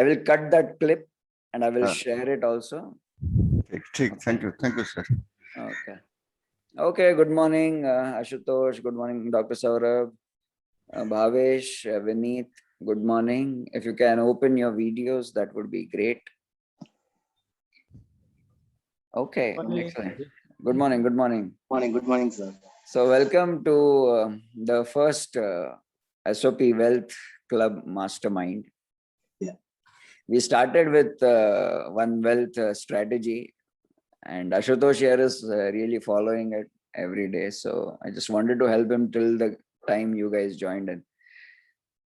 I will cut that clip and I will हाँ, share it also. ठीक, thank you sir. Okay. Okay, good morning, Ashutosh. Good morning, Dr. Saurabh, Bhavesh, Vineet. Good morning. If you can open your videos, that would be great. Okay, excellent. Good morning, good morning. Good morning, sir. So welcome to the first SOP Wealth Club Mastermind. Yeah. We started with one wealth strategy, and Ashutosh here is really following it every day. So I just wanted to help him till the time you guys joined in.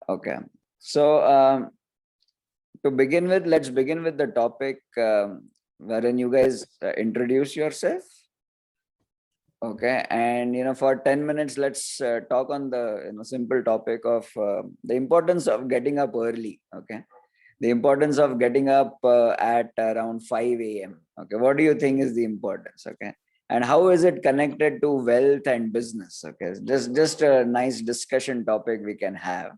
Okay. So to begin with, let's begin with the topic wherein you guys introduce yourself. Okay, and for 10 minutes, let's talk on the simple topic of the importance of getting up early. Okay, the importance of getting up at around 5 a.m. Okay, what do you think is the importance? Okay, and how is it connected to wealth and business? Okay, just a nice discussion topic we can have,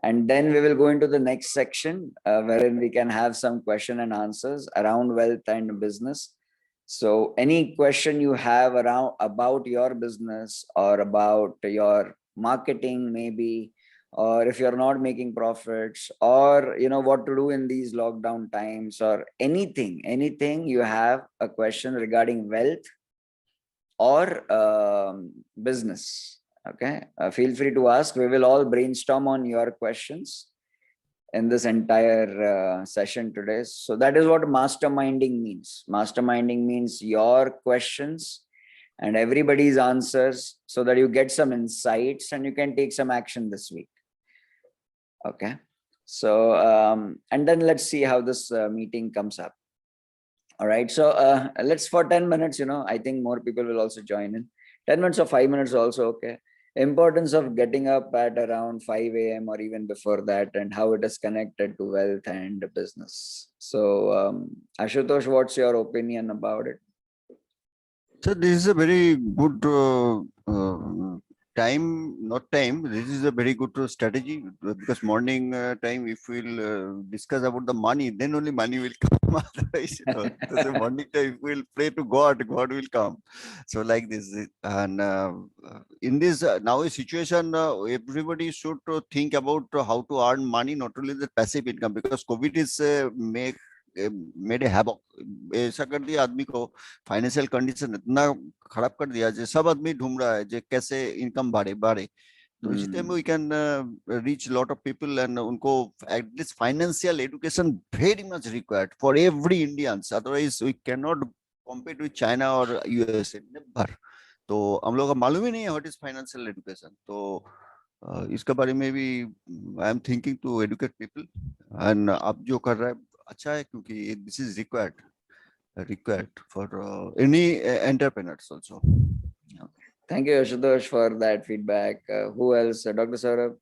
and then we will go into the next section wherein we can have some question and answers around wealth and business. So any question you have around about your business or about your marketing maybe, or if you're not making profits, or what to do in these lockdown times, or anything you have a question regarding wealth or business, okay, feel free to ask. We will all brainstorm on your questions in this entire session today. So that is what masterminding means. Masterminding means your questions and everybody's answers, so that you get some insights and you can take some action this week. Okay. So and then let's see how this meeting comes up. All right. So let's, for 10 minutes, I think more people will also join in. 10 minutes or 5 minutes also okay. Importance of getting up at around 5 a.m. or even before that, and how it is connected to wealth and business. So Ashutosh, what's your opinion about it? So this is a very good this is a very good strategy, because morning time, if we'll discuss about the money, then only money will come. Otherwise, so the morning time, if we'll pray to God, God will come. So like this, and in this now a situation, everybody should think about how to earn money, not only the passive income, because COVID is made a havoc. ऐसा कर दिया आदमी को, financial condition इतना खराब कर दिया, जो सब आदमी ढूंढ रहा है जो कैसे इनकम बढ़े. तो इसी time we can reach lot of people, and उनको at least financial education very much required for every Indians. Otherwise we can not compete with China और यूएसए, नेवर. तो हम लोग को मालूम ही नहीं है व्हाट इज फाइनेंशियल एजुकेशन. तो इसके बारे में भी I am thinking to educate people, and आप जो कर रहे हैं अच्छा है, क्योंकि this is required for any entrepreneurs also. Okay. Thank you, Ashutosh, for that feedback. Who else? Dr. Saurabh?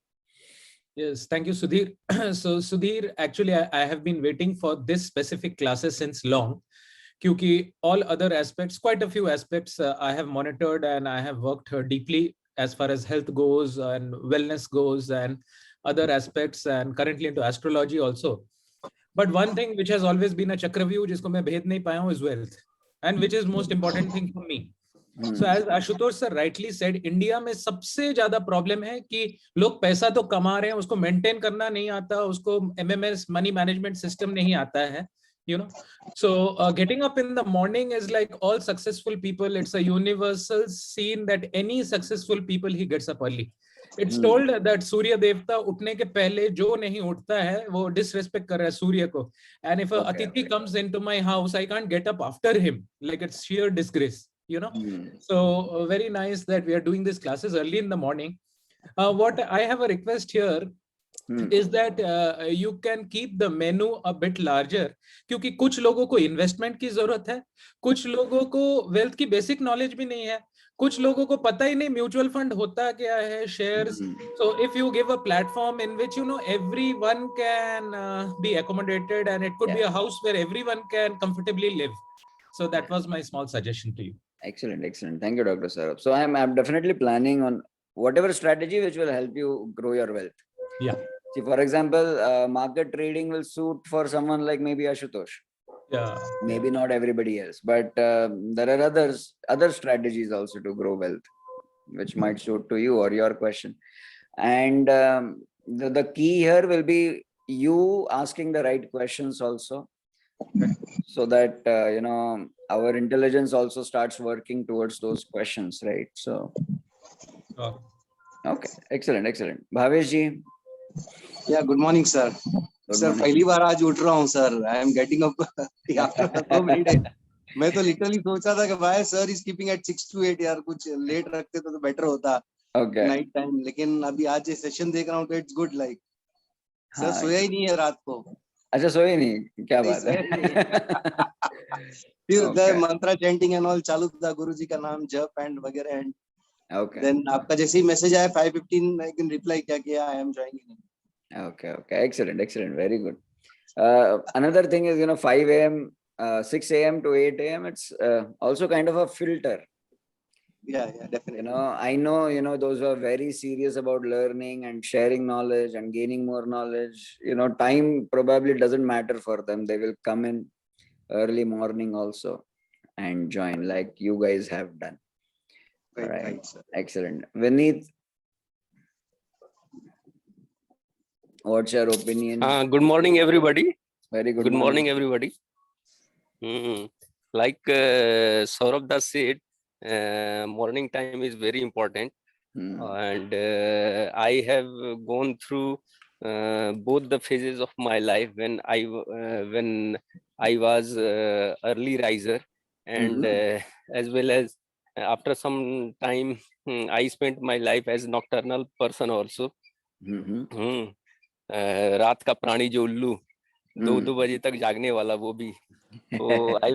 Yes, thank you, Sudhir. So Sudhir, actually, I have been waiting for this specific classes since long, because all other aspects, quite a few aspects, I have monitored and I have worked deeply as far as health goes and wellness goes and other aspects, and currently into astrology also. But one thing which has always been a chakravyuh, जिसको मैं भेद नहीं पाया हूँ, is wealth, and which is most important thing for me. So as Ashutosh sir rightly said, India में सबसे ज़्यादा problem है कि लोग पैसा तो कमा रहे हैं, उसको maintain करना नहीं आता, उसको MMS money management system नहीं आता है, So getting up in the morning is like all successful people. It's a universal scene that any successful people, he gets up early. It's told that Surya Devta उठने के पहले जो नहीं उठता है वो disrespect कर रहा है सूर्य को. And if a Atithi comes into my house, I can't get up after him. Like, it's sheer disgrace, So very nice that we are doing these classes early in the morning. What I have a request here is that you can keep the menu a bit larger, क्योंकि कुछ लोगों को investment की जरूरत है, कुछ लोगों को wealth की basic knowledge भी नहीं है, कुछ लोगों को पता ही नहीं म्यूचुअल फंड होता क्या है, shares. So if you give a platform in which everyone can be accommodated, and it could be a house where everyone can comfortably live. So that was my small suggestion to you. Excellent. Thank you, Dr. Saurabh. So I'm definitely planning on whatever strategy which will help you grow your wealth. Yeah. See, for example, market trading will suit for someone like maybe Ashutosh. Yeah. Maybe not everybody else, but there are other strategies also to grow wealth, which might suit to you or your question. And the key here will be you asking the right questions also, so that our intelligence also starts working towards those questions, right? So Oh, okay, excellent. Bhavesh ji, Yeah, good morning, sir. good Sir, morning. पहली बार आज उठ रहा हूँ sir. I am getting up after so many days. मैं तो literally सोचा था कि भाई sir is keeping at 6 to 8 यार, कुछ late रखते तो better होता Okay. night time. लेकिन अभी आज ये session देख रहा हूँ तो it's good like. सर हाँ, सोया ही नहीं है रात को. अच्छा सोए नहीं, क्या नहीं, बात सोया ही नहीं. है? फिर Okay. Mantra chanting and all चालू था, गुरु जी का नाम जप and वगैरह and Okay. then आपका जैसे ही मैसेज आया 5:15 मैं एक रिप्लाई क्या किया, I am joining. Okay. Excellent. Very good. Another thing is, 5 a.m., 6 a.m. to 8 a.m., it's also kind of a filter. Yeah, definitely. I know, those who are very serious about learning and sharing knowledge and gaining more knowledge, time probably doesn't matter for them. They will come in early morning also and join like you guys have done. Right, sir. Excellent. Vineet, what's your opinion? Good morning, everybody. Very Good morning, everybody. Like Saurabh Das said, morning time is very important. And I have gone through both the phases of my life when I was early riser, and as well as after some time I spent my life as nocturnal person also. रात का प्राणी जो उल्लू 2 बजे तक जागने वाला वो भी. So I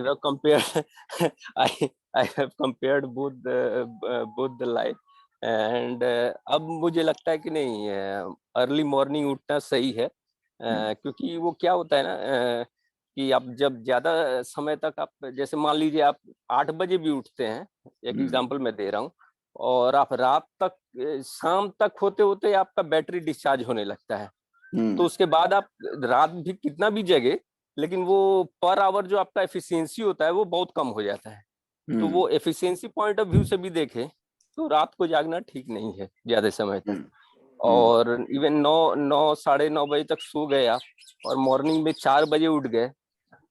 have compared both the life, and अब मुझे लगता है कि नहीं अर्ली मॉर्निंग उठना सही है, क्योंकि वो क्या होता है ना कि आप जब ज्यादा समय तक आप जैसे मान लीजिए आप 8 बजे भी उठते हैं, एक एग्जांपल मैं दे रहा हूँ, और आप रात तक शाम तक होते होते आपका बैटरी डिस्चार्ज होने लगता है, तो उसके बाद आप रात भी कितना भी जगे लेकिन वो पर आवर जो आपका एफिशिएंसी होता है वो बहुत कम हो जाता है. तो वो एफिशिएंसी पॉइंट ऑफ व्यू से भी देखें तो रात को जागना ठीक नहीं है ज्यादा समय तक. और इवन 9 साढ़े 9 बजे तक सो गए आप और मॉर्निंग में 4 बजे उठ गए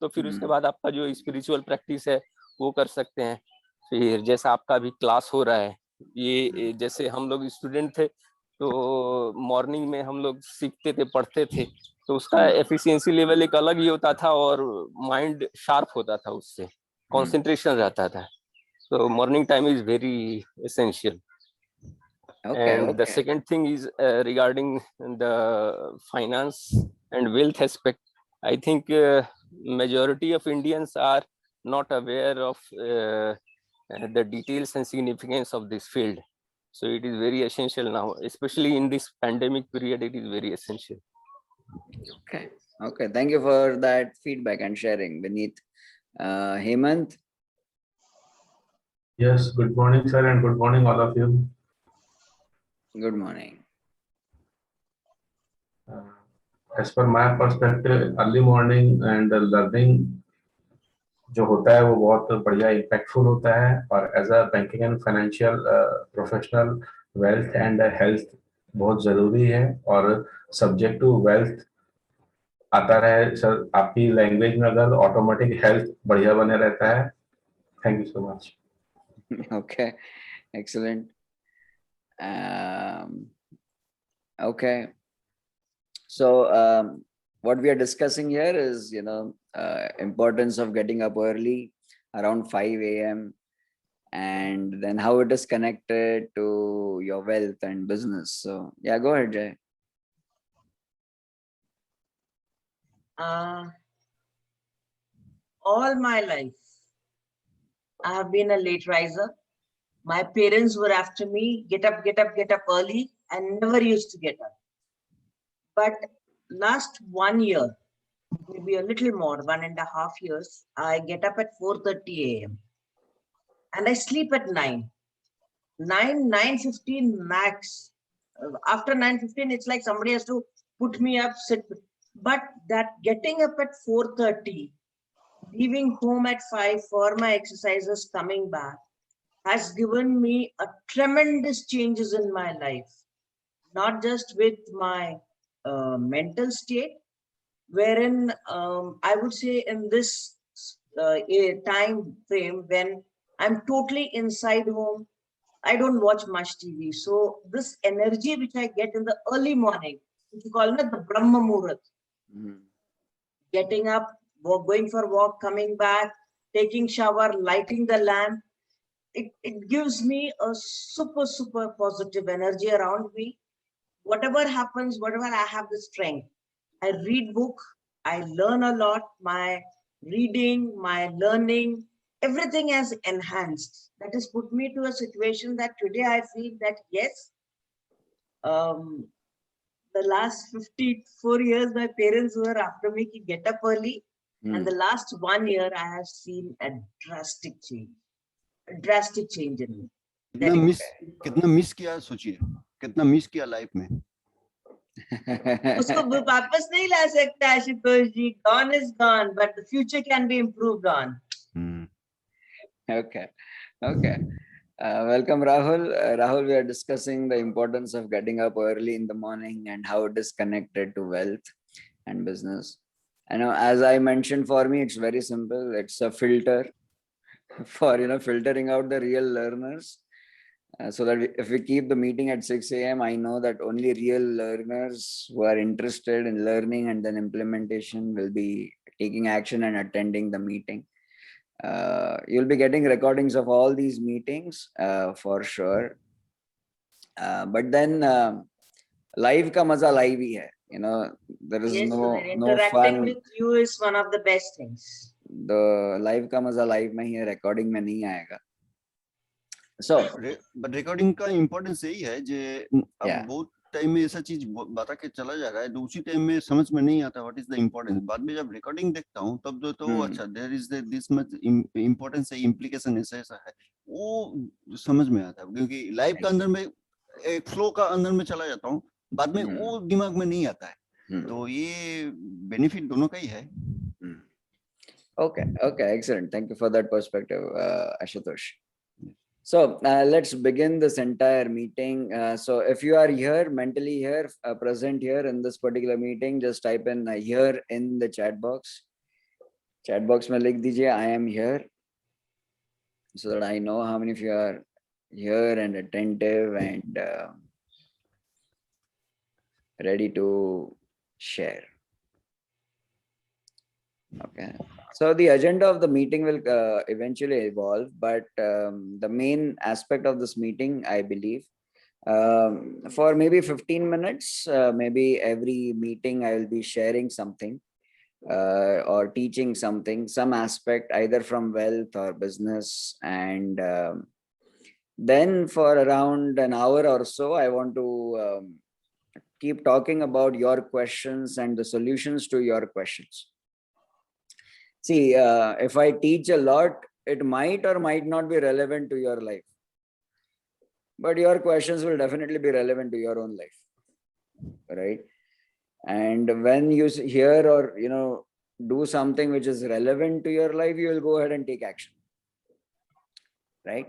तो फिर उसके बाद आपका जो स्पिरिचुअल प्रैक्टिस है वो कर सकते हैं. फिर जैसा आपका अभी क्लास हो रहा है, ये जैसे हम लोग स्टूडेंट थे तो मॉर्निंग में हम लोग सीखते थे, पढ़ते थे, तो उसका एफिशिएंसी लेवल एक अलग ही होता था और माइंड शार्प होता था, उससे कंसंट्रेशन रहता था. So morning time is very essential. And the second thing is regarding the finance and wealth aspect. I think majority of Indians are not aware of the details and significance of this field. So it is very essential now, especially in this pandemic period, it is very essential. Okay. Thank you for that feedback and sharing, Vineet. Hemant? Yes, good morning, sir, and good morning, all of you. Good morning. As per my perspective, early morning and learning जो होता है वो बहुत बढ़िया impactful होता है, और as a banking and financial professional, wealth and health बहुत जरूरी है, और subject to wealth आता रहे सर आपकी लैंग्वेज में अगर ऑटोमेटिक हेल्थ बढ़िया बने रहता है. Thank you so much. Okay, excellent. Okay, so what we are discussing here is importance of getting up early around 5 a.m. and then how it is connected to your wealth and business. So yeah, go ahead, Jay. All my life I have been a late riser. My parents were after me, get up early. I never used to get up. But last 1 year, maybe a little more, 1.5 years, I get up at 4:30 a.m. and I sleep at 9:15 max. After 9:15, it's like somebody has to put me up, sit. But that getting up at 4:30, leaving home at 5 for my exercises, coming back, has given me a tremendous changes in my life. Not just with my mental state, wherein I would say in this a time frame when I'm totally inside home, I don't watch much TV. So this energy which I get in the early morning, which you call it the Brahma Muhurat, Mhm. getting up, going for a walk, coming back, taking shower, lighting the lamp, it gives me a super, super positive energy around me. Whatever happens, whatever I have the strength. I read book, I learn a lot. My reading, my learning, everything has enhanced. That has put me to a situation that today I feel that yes, um, the last 54 years, my parents were after me to get up early. And Hmm. the last 1 year, I have seen a drastic change in me. कितना miss कितना miss किया सोचिए, कितना miss किया life में. उसको वो वापस नहीं ला सकता आशुतोष जी. Gone is gone, but the future can be improved on. Okay. Okay. Welcome, Rahul. Rahul, we are discussing the importance of getting up early in the morning and how it is connected to wealth and business. I know, as I mentioned, for me, it's very simple. It's a filter for, filtering out the real learners. So that if we keep the meeting at 6 a.m., I know that only real learners who are interested in learning and then implementation will be taking action and attending the meeting. You'll be getting recordings of all these meetings for sure. But then live ka maza live hi hai. There is Yes, no interacting fun. with you is one of the best things. The live ka maza live mein hi hai, recording mein nahi aayega. So but recording का importance यही है जे अब Yeah. बहुत time में ऐसा चीज बता के चला जा रहा है तो उसी टाइम में समझ में नहीं आता व्हाट इज द इम्पोर्टेंस. बाद में जब रिकॉर्डिंग देखता हूँ तब तो अच्छा there is this much importance है, इम्प्लीकेशन ऐसा ऐसा है, वो समझ में आता है. क्योंकि लाइव का अंदर में एक फ्लो का अंदर में चला जाता हूँ, बाद में वो दिमाग में नहीं आता है. तो ये बेनिफिट दोनों का ही है. Okay, excellent. Thank you for that perspective, Ashutosh. So let's begin this entire meeting. So if you are here, mentally here, present here in this particular meeting, just type in here in the chat box. Chat box mein likh dijiye, I am here, so that I know how many of you are here and attentive and ready to share. Okay. So the agenda of the meeting will eventually evolve, but the main aspect of this meeting, I believe, for maybe 15 minutes, maybe every meeting I will be sharing something or teaching something, some aspect either from wealth or business. And then for around an hour or so, I want to keep talking about your questions and the solutions to your questions. See, if I teach a lot, it might or might not be relevant to your life. But your questions will definitely be relevant to your own life, right? And when you hear or, do something which is relevant to your life, you will go ahead and take action, right?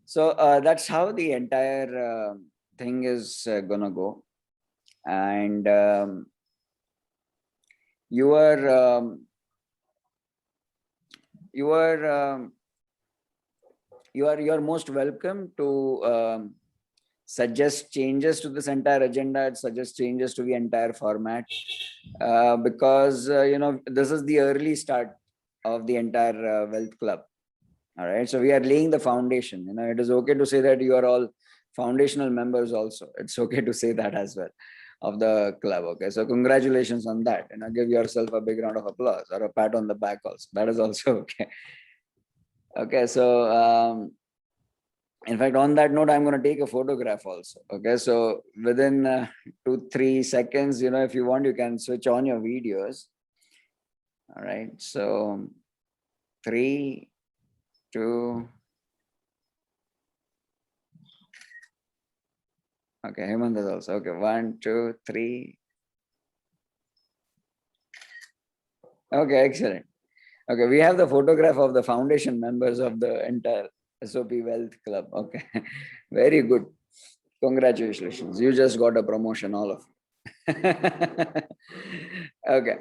So that's how the entire thing is gonna go. And you are most welcome to suggest changes to this entire agenda, suggest changes to the entire format, because this is the early start of the entire wealth club. All right, so we are laying the foundation. It is okay to say that you are all foundational members also. It's okay to say that as well of the club. Okay, so congratulations on that. Give yourself a big round of applause or a pat on the back also. That is also okay. Okay, so in fact, on that note, I'm going to take a photograph also. Okay, so within 2-3 seconds, if you want, you can switch on your videos. All right, so 3, 2. Okay, Hemant is also okay. 1, 2, 3. Okay, excellent. Okay, we have the photograph of the foundation members of the entire SOP Wealth Club. Okay, very good. Congratulations. You just got a promotion, all of you. Okay.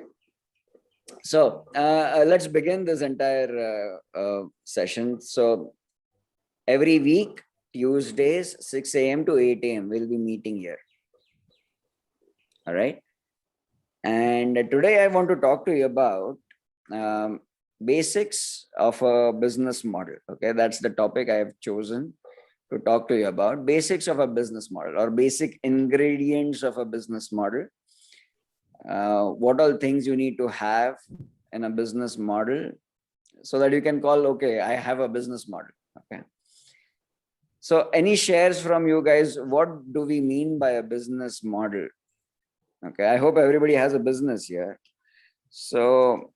So let's begin this entire session. So every week, Tuesdays, 6 a.m. to 8 a.m., we'll be meeting here. All right. And today I want to talk to you about basics of a business model. Okay, that's the topic I have chosen to talk to you about. Basics of a business model, or basic ingredients of a business model. What all things you need to have in a business model so that you can call, okay, I have a business model. Okay. So any shares from you guys? What do we mean by a business model? Okay, I hope everybody has a business here. So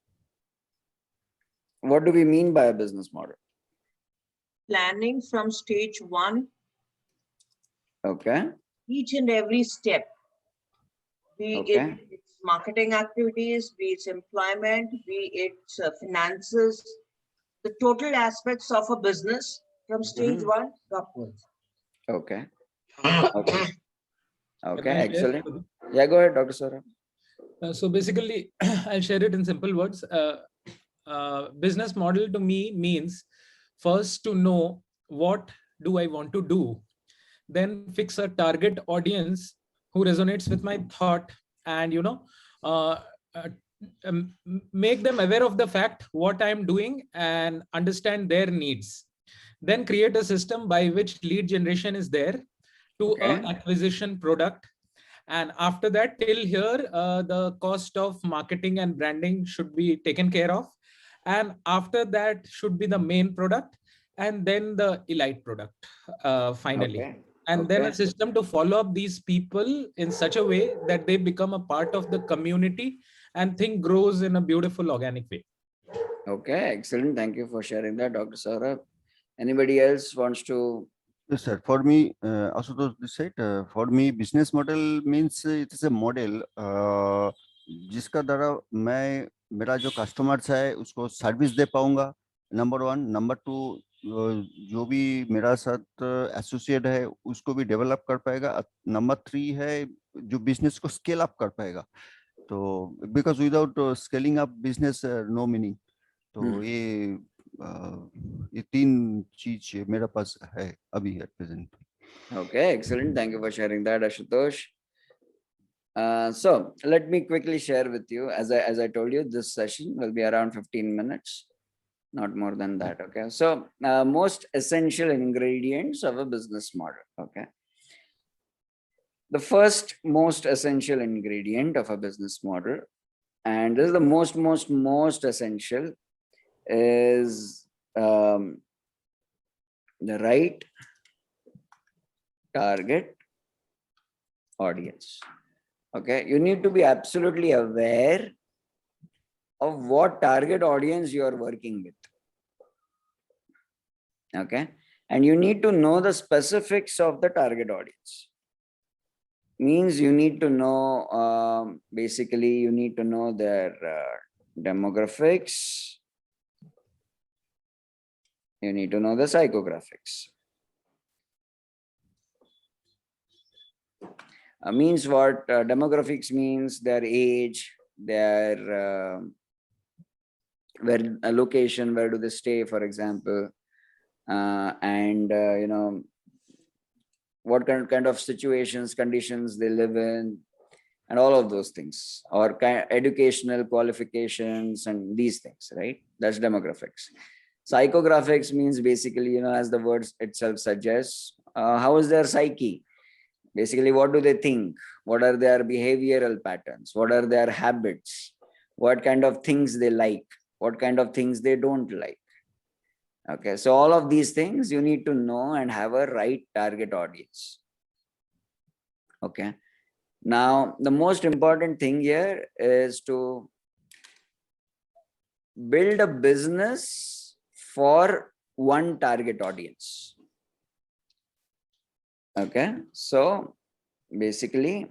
what do we mean by a business model? Planning from stage 1, Okay. each and every step, be Okay. it its marketing activities, be it employment, be it finances, the total aspects of a business from stage 1 upwards. Okay. Okay. Okay. Can I share? Excellent. Yeah, go ahead, Dr. Saurabh. So basically, I'll share it in simple words. Business model to me means first to know what do I want to do, then fix a target audience who resonates with my thought, and make them aware of the fact what I'm doing and understand their needs. Then create a system by which lead generation is there to Okay. acquisition product. And after that, till here, the cost of marketing and branding should be taken care of. And after that should be the main product, and then the elite product finally. Okay. And then a Okay. system to follow up these people in such a way that they become a part of the community and thing grows in a beautiful organic way. Okay. Excellent. Thank you for sharing that, Dr. Saurabh. Anybody else wants to? Yes, sir. For me, Ashutosh this side, for me, business model means it is a model जिसका द्वारा मैं मेरा जो customers है उसको service दे पाऊंगा, number 1. Number 2, जो भी मेरा साथ एसोसिएट है उसको भी डेवलप कर पाएगा. नंबर 3 है जो बिजनेस को स्केल अप कर पाएगा. तो because without scaling up business no meaning. तो ये 3 चीज मेरे पास है अभी at present. Okay, excellent. Thank you for sharing that, Ashutosh. So let me quickly share with you, as I told you, this session will be around 15 minutes, not more than that. Okay. So most essential ingredients of a business model. Okay. The first most essential ingredient of a business model, and this is the most essential, is the right target audience. Okay, you need to be absolutely aware of what target audience you are working with. Okay, and you need to know the specifics of the target audience. Means you need to know, basically you need to know their demographics. You need to know the psychographics. Means what? Demographics means their age, their where a location, where do they stay, for example, and what kind of situations, conditions they live in, and all of those things, or educational qualifications and these things, right? That's demographics. Psychographics means basically, as the word itself suggests, how is their psyche? Basically, what do they think? What are their behavioral patterns? What are their habits? What kind of things they like? What kind of things they don't like? Okay, so all of these things you need to know and have a right target audience. Okay, now the most important thing here is to build a business for one target audience. Okay, so basically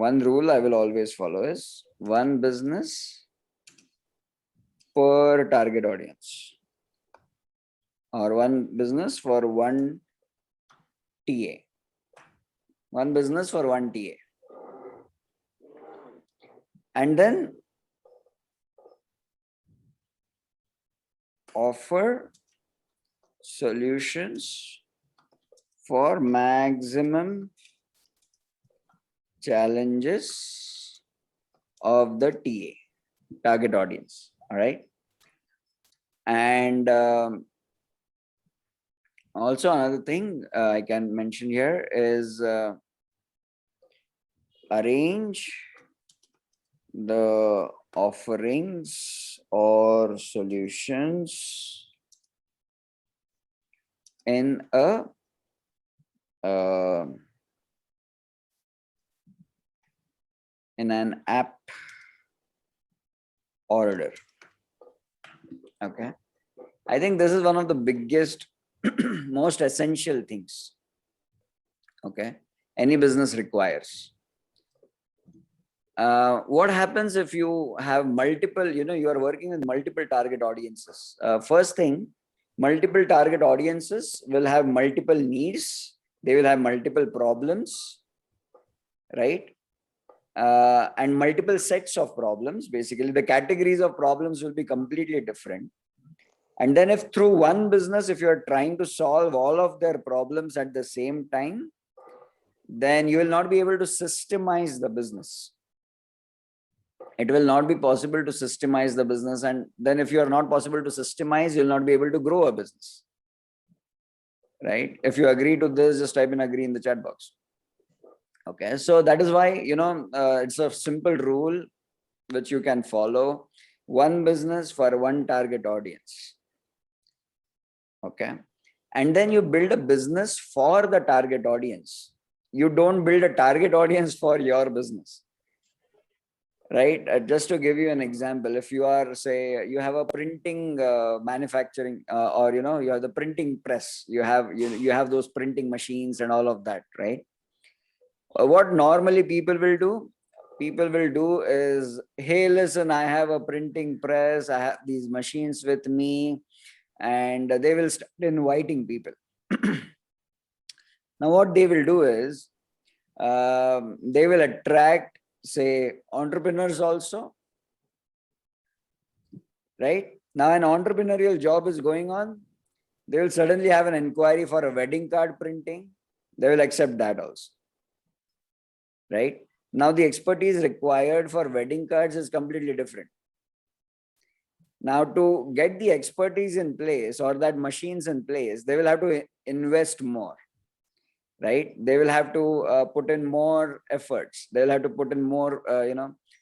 one rule I will always follow is one business per target audience, or one business for one TA. One business for one TA. And then offer solutions for maximum challenges of the TA, target audience. All right. And also another thing I can mention here is arrange the offerings or solutions in a in an apt order. Okay, I think this is one of the biggest most essential things, okay, any business requires. What happens if you have multiple, you are working with multiple target audiences? First thing, multiple target audiences will have multiple needs. They will have multiple problems, right? And multiple sets of problems. Basically, the categories of problems will be completely different. And then if through one business, if you are trying to solve all of their problems at the same time, then you will not be able to systemize the business. It will not be possible to systemize the business. And then if you are not possible to systemize, you'll not be able to grow a business. Right? If you agree to this, just type in agree in the chat box. Okay. So that is why, it's a simple rule which you can follow. One business for one target audience. Okay. And then you build a business for the target audience. You don't build a target audience for your business. Right? Just to give you an example, if you are, say, you have a printing manufacturing, or you have the printing press, you have those printing machines and all of that, right? What normally people will do is, hey, listen, I have a printing press, I have these machines with me, and they will start inviting people. Now what they will do is, they will attract, say, entrepreneurs also, right? Now an entrepreneurial job is going on, they will suddenly have an inquiry for a wedding card printing, they will accept that also, right? Now the expertise required for wedding cards is completely different. Now to get the expertise in place, or that machines in place, they will have to invest more. Right? They will have to put in more efforts. They'll have to put in more,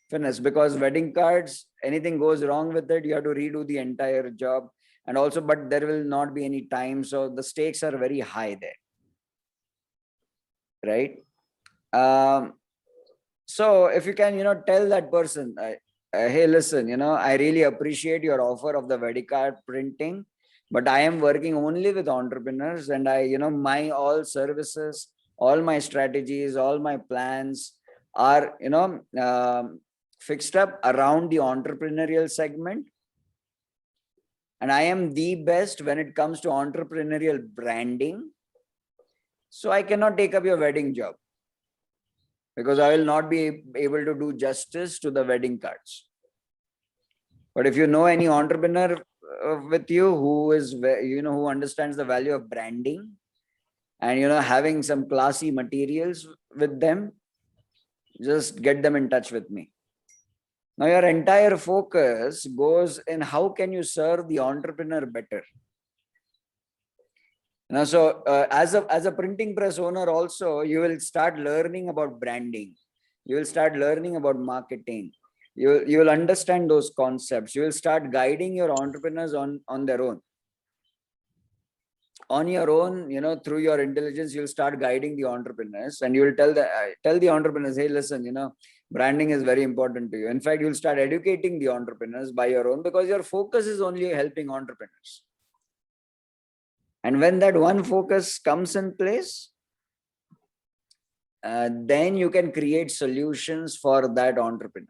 finesse, because wedding cards, anything goes wrong with it, you have to redo the entire job. And also, but there will not be any time. So the stakes are very high there. Right? So if you can, tell that person, hey, listen, I really appreciate your offer of the wedding card printing, but I am working only with entrepreneurs, and my all services, all my strategies, all my plans are, fixed up around the entrepreneurial segment. And I am the best when it comes to entrepreneurial branding. So I cannot take up your wedding job, because I will not be able to do justice to the wedding cards. But if you know any entrepreneur with you who is, who understands the value of branding, and having some classy materials with them, just get them in touch with me. Now your entire focus goes in how can you serve the entrepreneur better. Now, so as a printing press owner also, you will start learning about branding. You will start learning about marketing. You will understand those concepts. You will start guiding your entrepreneurs on their own. On your own, through your intelligence, you'll start guiding the entrepreneurs, and you will tell the entrepreneurs, hey, listen, branding is very important to you. In fact, you'll start educating the entrepreneurs by your own, because your focus is only helping entrepreneurs. And when that one focus comes in place, then you can create solutions for that entrepreneur.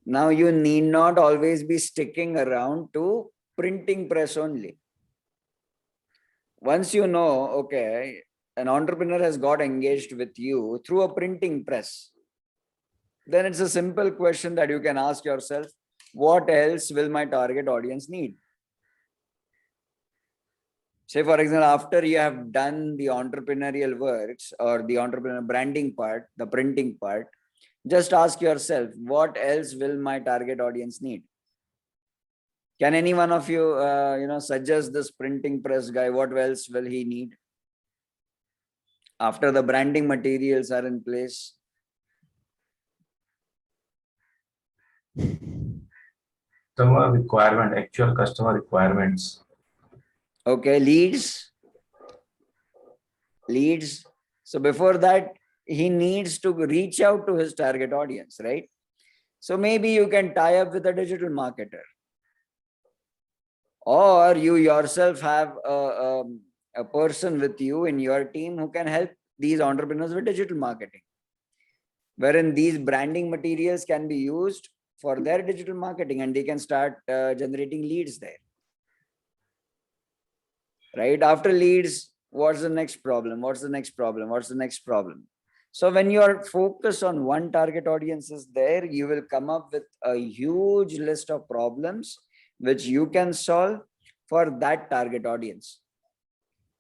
Now you need not always be sticking around to printing press only. Once you know, okay, an entrepreneur has got engaged with you through a printing press, then it's a simple question that you can ask yourself, what else will my target audience need? Say, for example, after you have done the entrepreneurial works or the entrepreneur branding part, the printing part, just ask yourself, what else will my target audience need? Can any one of you, suggest this printing press guy, what else will he need? After the branding materials are in place. Customer requirement, actual customer requirements. Okay, leads. So before that, he needs to reach out to his target audience, right? So maybe you can tie up with a digital marketer, or you yourself have a person with you in your team who can help these entrepreneurs with digital marketing, wherein these branding materials can be used for their digital marketing and they can start generating leads there. Right? After leads, what's the next problem? So when you are focused on one target audience is there, you will come up with a huge list of problems which you can solve for that target audience.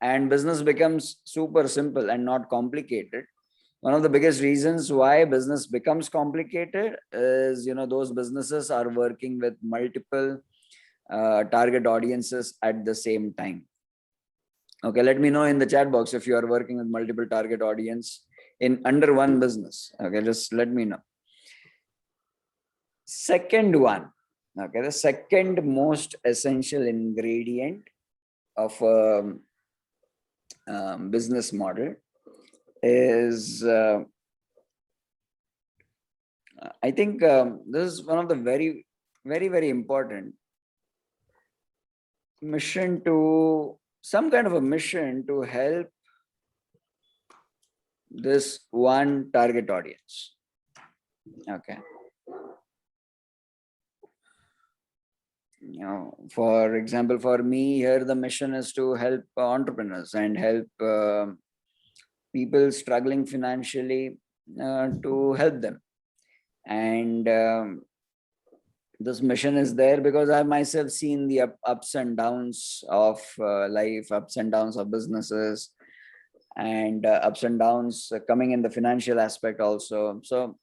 And business becomes super simple and not complicated. One of the biggest reasons why business becomes complicated is, those businesses are working with multiple target audiences at the same time. Okay, let me know in the chat box if you are working with multiple target audience in under one business. Okay, just let me know. Second one, okay, the second most essential ingredient of a business model is, I think this is one of the very, very, very important mission to, some kind of a mission to help this one target audience. Okay. For example, for me here, the mission is to help entrepreneurs and help people struggling financially, to help them. And this mission is there because I myself seen the ups and downs of life, ups and downs of businesses, and ups and downs coming in the financial aspect also. So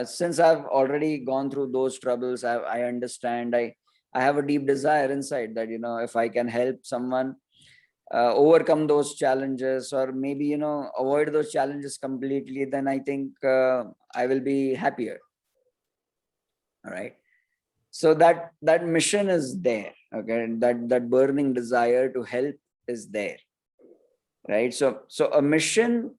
since I've already gone through those troubles, I understand, I have a deep desire inside that, if I can help someone overcome those challenges, or maybe, avoid those challenges completely, then I think I will be happier. All right. So that mission is there. Okay. That burning desire to help is there. Right. So a mission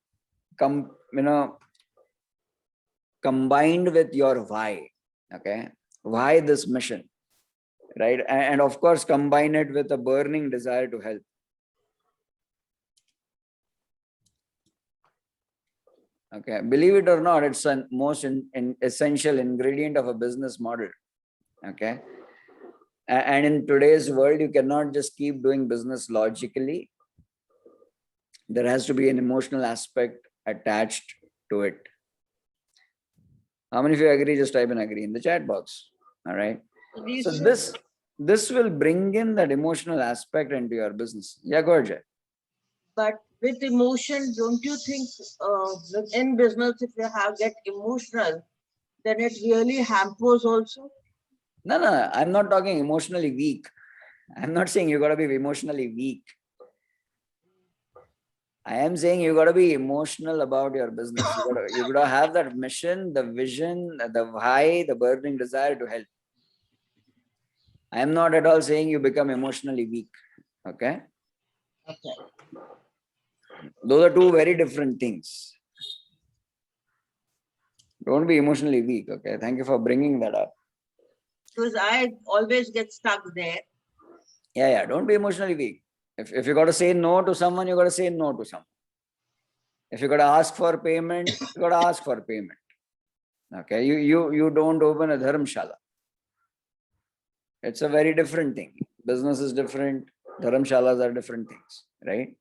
combined with your why. Okay. Why this mission? Right. And of course, combine it with a burning desire to help. Okay. Believe it or not, it's a most essential ingredient of a business model. Okay. And in today's world, you cannot just keep doing business logically. There has to be an emotional aspect attached to it. How many of you agree? Just type in agree in the chat box. All right. So this will bring in that emotional aspect into your business. Yeah, go ahead, Jay. But with emotion, don't you think in business, if you get emotional, then it really hampers also? No, I'm not talking emotionally weak. I'm not saying you got to be emotionally weak. I am saying you got to be emotional about your business. You got to have that mission, the vision, the why, the burning desire to help. I am not at all saying you become emotionally weak. Okay. Okay. Those are two very different things. Don't be emotionally weak. Okay. Thank you for bringing that up. Because I always get stuck there. Yeah. Don't be emotionally weak. If you got to say no to someone, you got to say no to someone. If you got to ask for payment, you got to ask for payment. Okay, you don't open a dharamshala. It's a very different thing. Business is different. Dharamshalas are different things, right?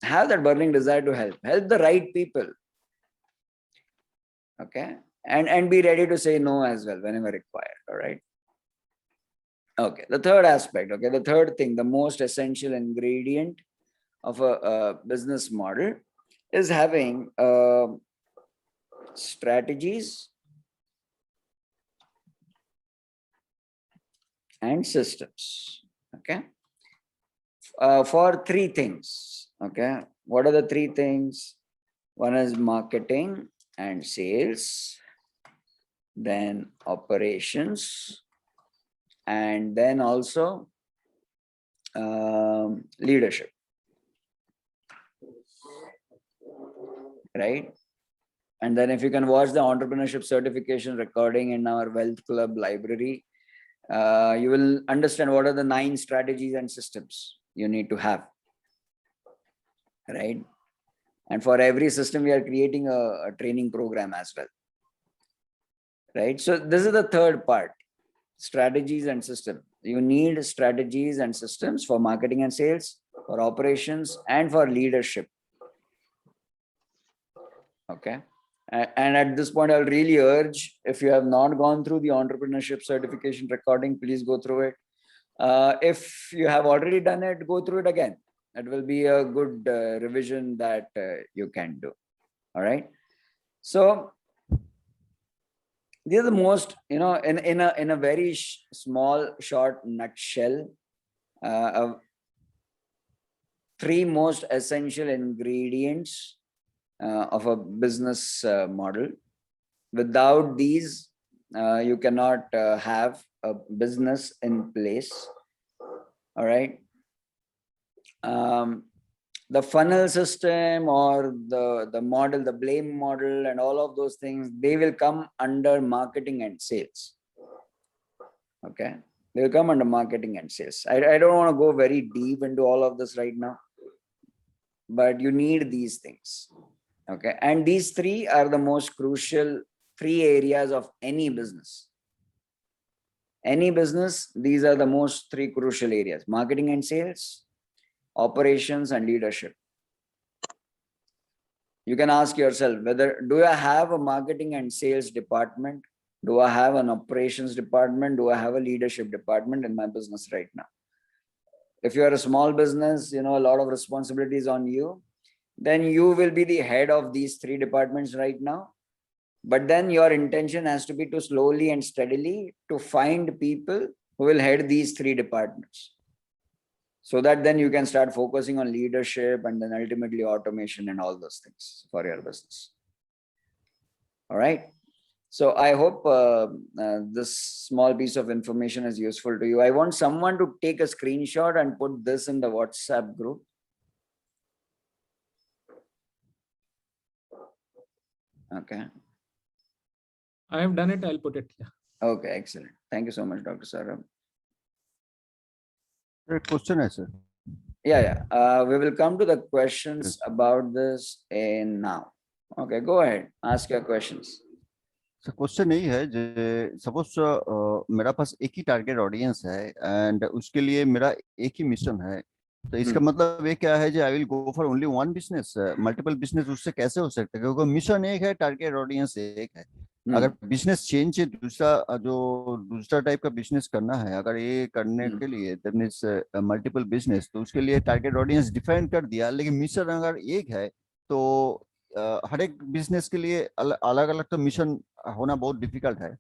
Have that burning desire to help the right people. Okay, and be ready to say no as well whenever required. All right. Okay, the third aspect. Okay, the third thing, the most essential ingredient of a business model is having strategies and systems. Okay, for three things. Okay, what are the three things? One is marketing and sales, then operations, and then also leadership. Right? And then if you can watch the entrepreneurship certification recording in our Wealth Club library, you will understand what are the 9 strategies and systems you need to have. Right? And for every system, we are creating a training program as well. Right? So this is the third part, strategies and systems. You need strategies and systems for marketing and sales, for operations, and for leadership. Okay. And at this point, I'll really urge, if you have not gone through the entrepreneurship certification recording, please go through it. If you have already done it, go through it again. It will be a good revision that you can do. All right. So these are the most, in a very small, short nutshell, 3 most essential ingredients of a business model. Without these, you cannot have a business in place. All right. The funnel system or the model, the blame model, and all of those things, they will come under marketing and sales. Okay, they will come under marketing and sales. I don't want to go very deep into all of this right now, but you need these things. Okay, and these 3 are the most crucial 3 areas of any business. Any business, these are the most 3 crucial areas: marketing and sales, operations, and leadership. You can ask yourself whether, do I have a marketing and sales department? Do I have an operations department? Do I have a leadership department in my business right now? If you are a small business, a lot of responsibilities on you, then you will be the head of these 3 departments right now. But then your intention has to be to slowly and steadily to find people who will head these 3 departments, so that then you can start focusing on leadership and then ultimately automation and all those things for your business. All right. So I hope this small piece of information is useful to you. I want someone to take a screenshot and put this in the WhatsApp group. Okay. I have done it. I'll put it here. Okay, excellent. Thank you so much, Dr. Saurabh. Great question, sir. Yeah. We will come to the questions about this in now. Okay, go ahead. Ask your questions. So question यही है जो suppose मेरा पास एक ही target audience है and उसके लिए मेरा एक ही मिशन है, तो इसका मतलब ये क्या है जो I will go for only one business, multiple business उससे कैसे हो सकता है? क्योंकि मिशन एक है, टारगेट ऑडियंस एक है. अगर बिजनेस चेंज है, दूसरा टाइप का बिजनेस करना है, अगर ये करने के लिए देन इज मल्टीपल बिजनेस, तो उसके लिए टारगेट ऑडियंस डिफाइन कर दिया, लेकिन मिशन अगर एक है तो हर एक बिजनेस के लिए अलग अलग तो मिशन होना बहुत डिफिकल्ट है.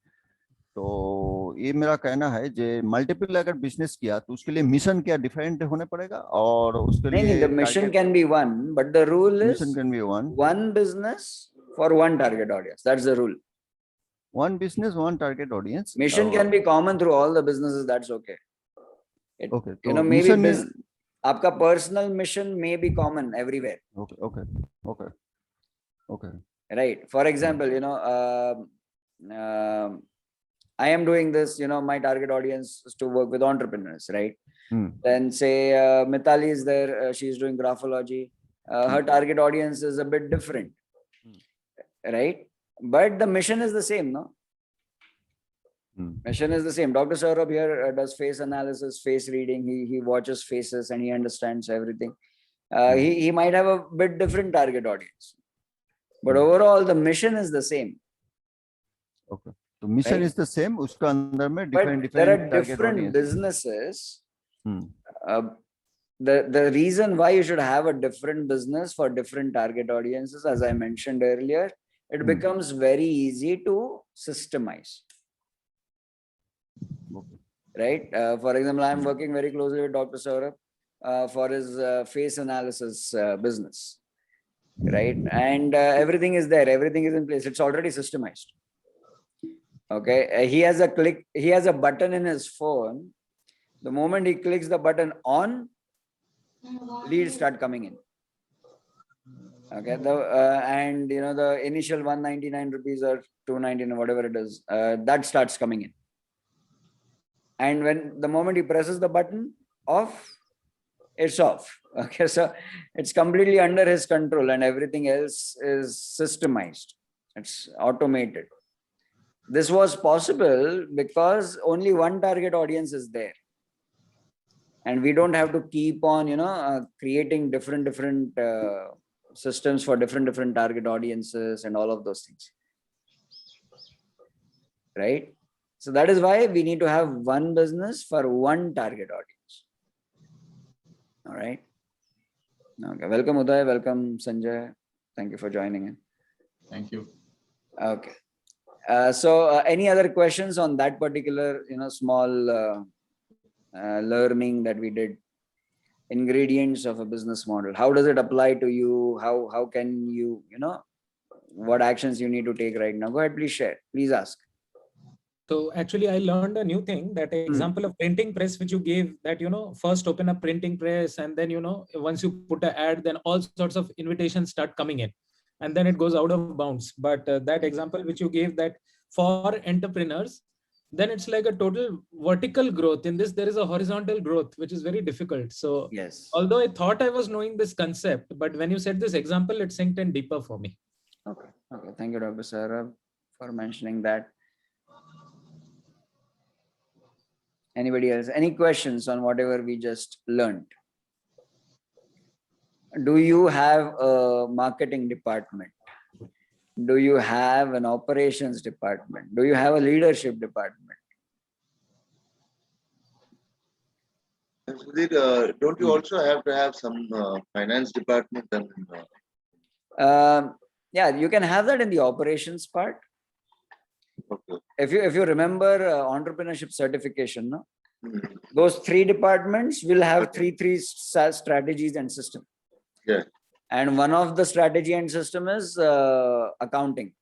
तो ये मेरा कहना है जो मल्टीपल अगर बिजनेस किया तो उसके लिए मिशन क्या डिफरेंट होने पड़ेगा, और उसके लिए the mission can be one, but the rule is mission can be one business for one target audience. That's the rule. One business, one target audience. Mission can be common through all the businesses. That's okay. Okay. So maybe आपका personal mission may be common everywhere. Okay. Right. For example, I am doing this, my target audience is to work with entrepreneurs, right? Hmm. Then say Mitali is there, she's doing graphology. Her target audience is a bit different, right? But the mission is the same, no? Mission is the same. Dr. Saurabh here does face analysis, face reading. He watches faces and he understands everything. He might have a bit different target audience, but overall the mission is the same. Okay. So mission Right. is the same. उसका अंदर में But different there are target different audience. businesses. Hmm. The reason why you should have a different business for different target audiences, as I mentioned earlier, it becomes very easy to systemize. Okay. Right? For example, I'm working very closely with Dr. Saurabh for his face analysis business. Right? And everything is there, everything is in place, it's already systemized. Okay, he has a button in his phone. The moment he clicks the button on, leads start coming in. Okay, and the initial 199 rupees or 299, whatever it is, that starts coming in. And when the moment he presses the button off, it's off. Okay, so it's completely under his control and everything else is systemized. It's automated. This was possible because only one target audience is there. And we don't have to keep on, creating different systems for different target audiences and all of those things. Right? So that is why we need to have one business for one target audience. All right. Okay. Welcome, Uday. Welcome, Sanjay. Thank you for joining in. Thank you. Okay. So any other questions on that particular, small learning that we did? Ingredients of a business model. How does it apply to you? How can you, what actions you need to take right now? Go ahead, please share. Please ask. So actually, I learned a new thing, that example of printing press, which you gave, that, first open a printing press and then, once you put an ad, then all sorts of invitations start coming in and then it goes out of bounds. But that example which you gave, that for entrepreneurs, then it's like a total vertical growth. In this, there is a horizontal growth, which is very difficult. So yes, although I thought I was knowing this concept, but when you said this example, it sank in deeper for me. Okay. Thank you, Dr. Saurabh, for mentioning that. Anybody else? Any questions on whatever we just learned? Do you have a marketing department? Do you have an operations department? Do you have a leadership department? Sudhir, don't you also have to have some finance department? And, yeah, you can have that in the operations part. okay. If you remember entrepreneurship certification, no? Those three departments will have three strategies and system. Yeah. And one of the strategy and system is accounting.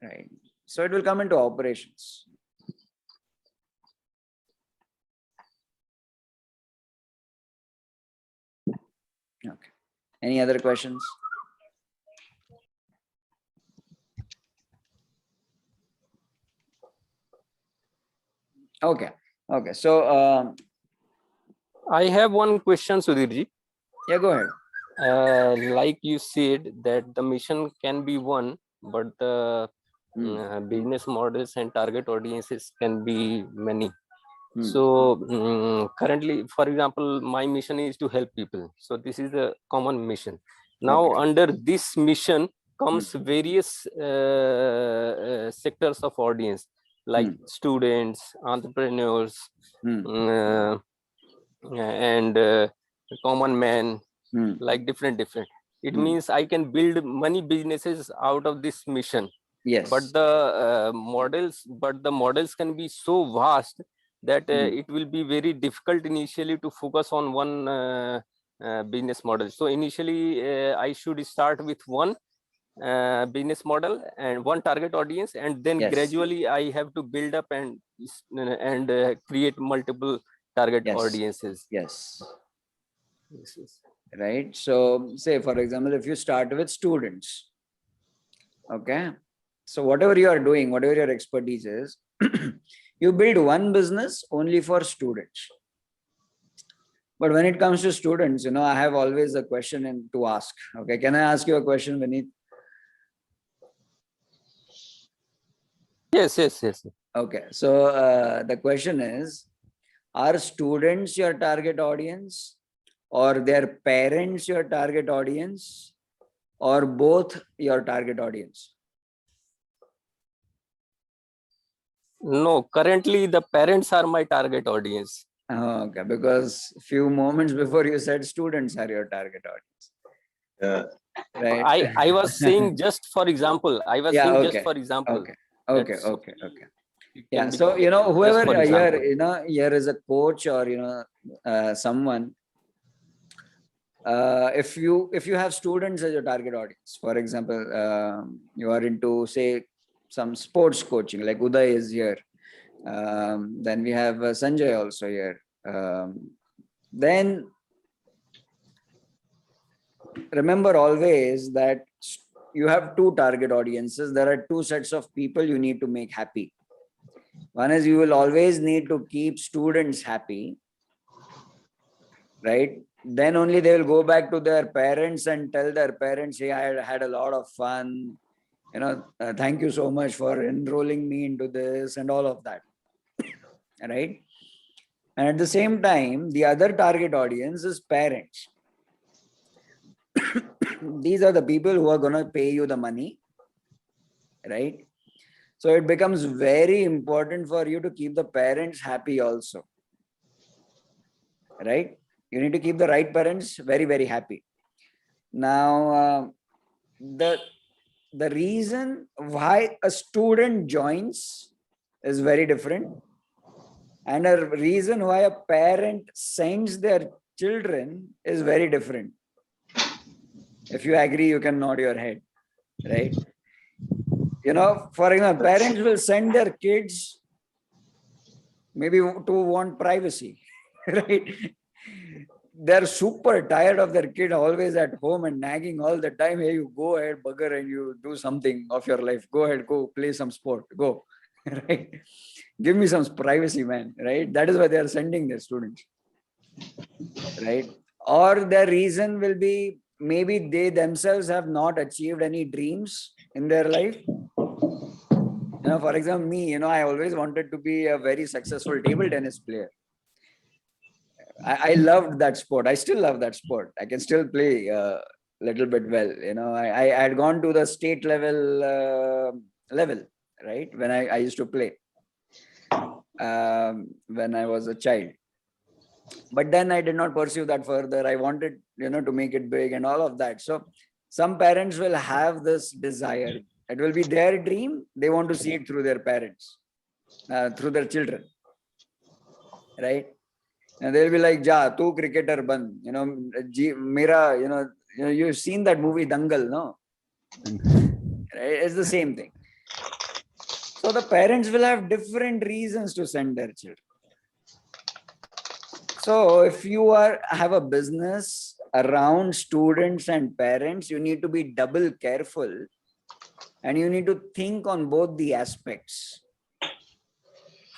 Right. So it will come into operations. Okay. Any other questions? Okay. So I have one question, Sudhirji. yeah, go ahead. Like you said that the mission can be one, but the business models and target audiences can be many. So currently, for example, my mission is to help people. So this is a common mission. Now under this mission comes various sectors of audience, like students, entrepreneurs, and common man, like different. It means I can build many businesses out of this mission. Yes. But the models can be so vast that it will be very difficult initially to focus on one business model. So initially I should start with one business model and one target audience, and then gradually I have to build up and create multiple target audiences. Yes. Right. So say, for example, if you start with students, okay, So whatever you are doing, whatever your expertise is, you build one business only for students. But when it comes to students, I have always a question to ask. Okay, can I ask you a question, Vineet? Yes. Okay, so the question is, are students your target audience, or their parents your target audience, or both your target audience? No, currently the parents are my target audience. Okay, because few moments before you said students are your target audience. Yeah. Right. I was saying just for example. Yeah, okay. Just for example. Okay. That's- it can Yeah, be so just whoever for here, example. here is a coach or someone. If you have students as your target audience, for example, you are into, say, some sports coaching, like Uday is here. Then we have Sanjay also here. Then remember always that you have two target audiences. There are two sets of people you need to make happy. One is you will always need to keep students happy, right? Then only they will go back to their parents and tell their parents, hey, I had a lot of fun. Thank you so much for enrolling me into this and all of that. Right? And at the same time, the other target audience is parents. These are the people who are going to pay you the money, right? So it becomes very important for you to keep the parents happy also, right? You need to keep the right parents very, very happy. Now, the reason why a student joins is very different, and a reason why a parent sends their children is very different. If you agree, you can nod your head, right? For example, parents will send their kids maybe to want privacy, right? They're super tired of their kid always at home and nagging all the time. Hey, you go ahead, bugger, and you do something of your life. Go ahead, go play some sport, go, right? Give me some privacy, man, right? That is why they are sending their students, right? Or the reason will be maybe they themselves have not achieved any dreams in their life. For example, me, I always wanted to be a very successful table tennis player. I loved that sport. I still love that sport. I can still play a little bit well. I had gone to the state level, right? When I used to play when I was a child. But then I did not pursue that further. I wanted, to make it big and all of that. So some parents will have this desire. It will be their dream. They want to see it through their parents, through their children, right? And they'll be like, "Ja, tu cricketer ban." You've seen that movie Dangal, no? It's the same thing. So the parents will have different reasons to send their children. So if you have a business around students and parents, you need to be double careful, and you need to think on both the aspects.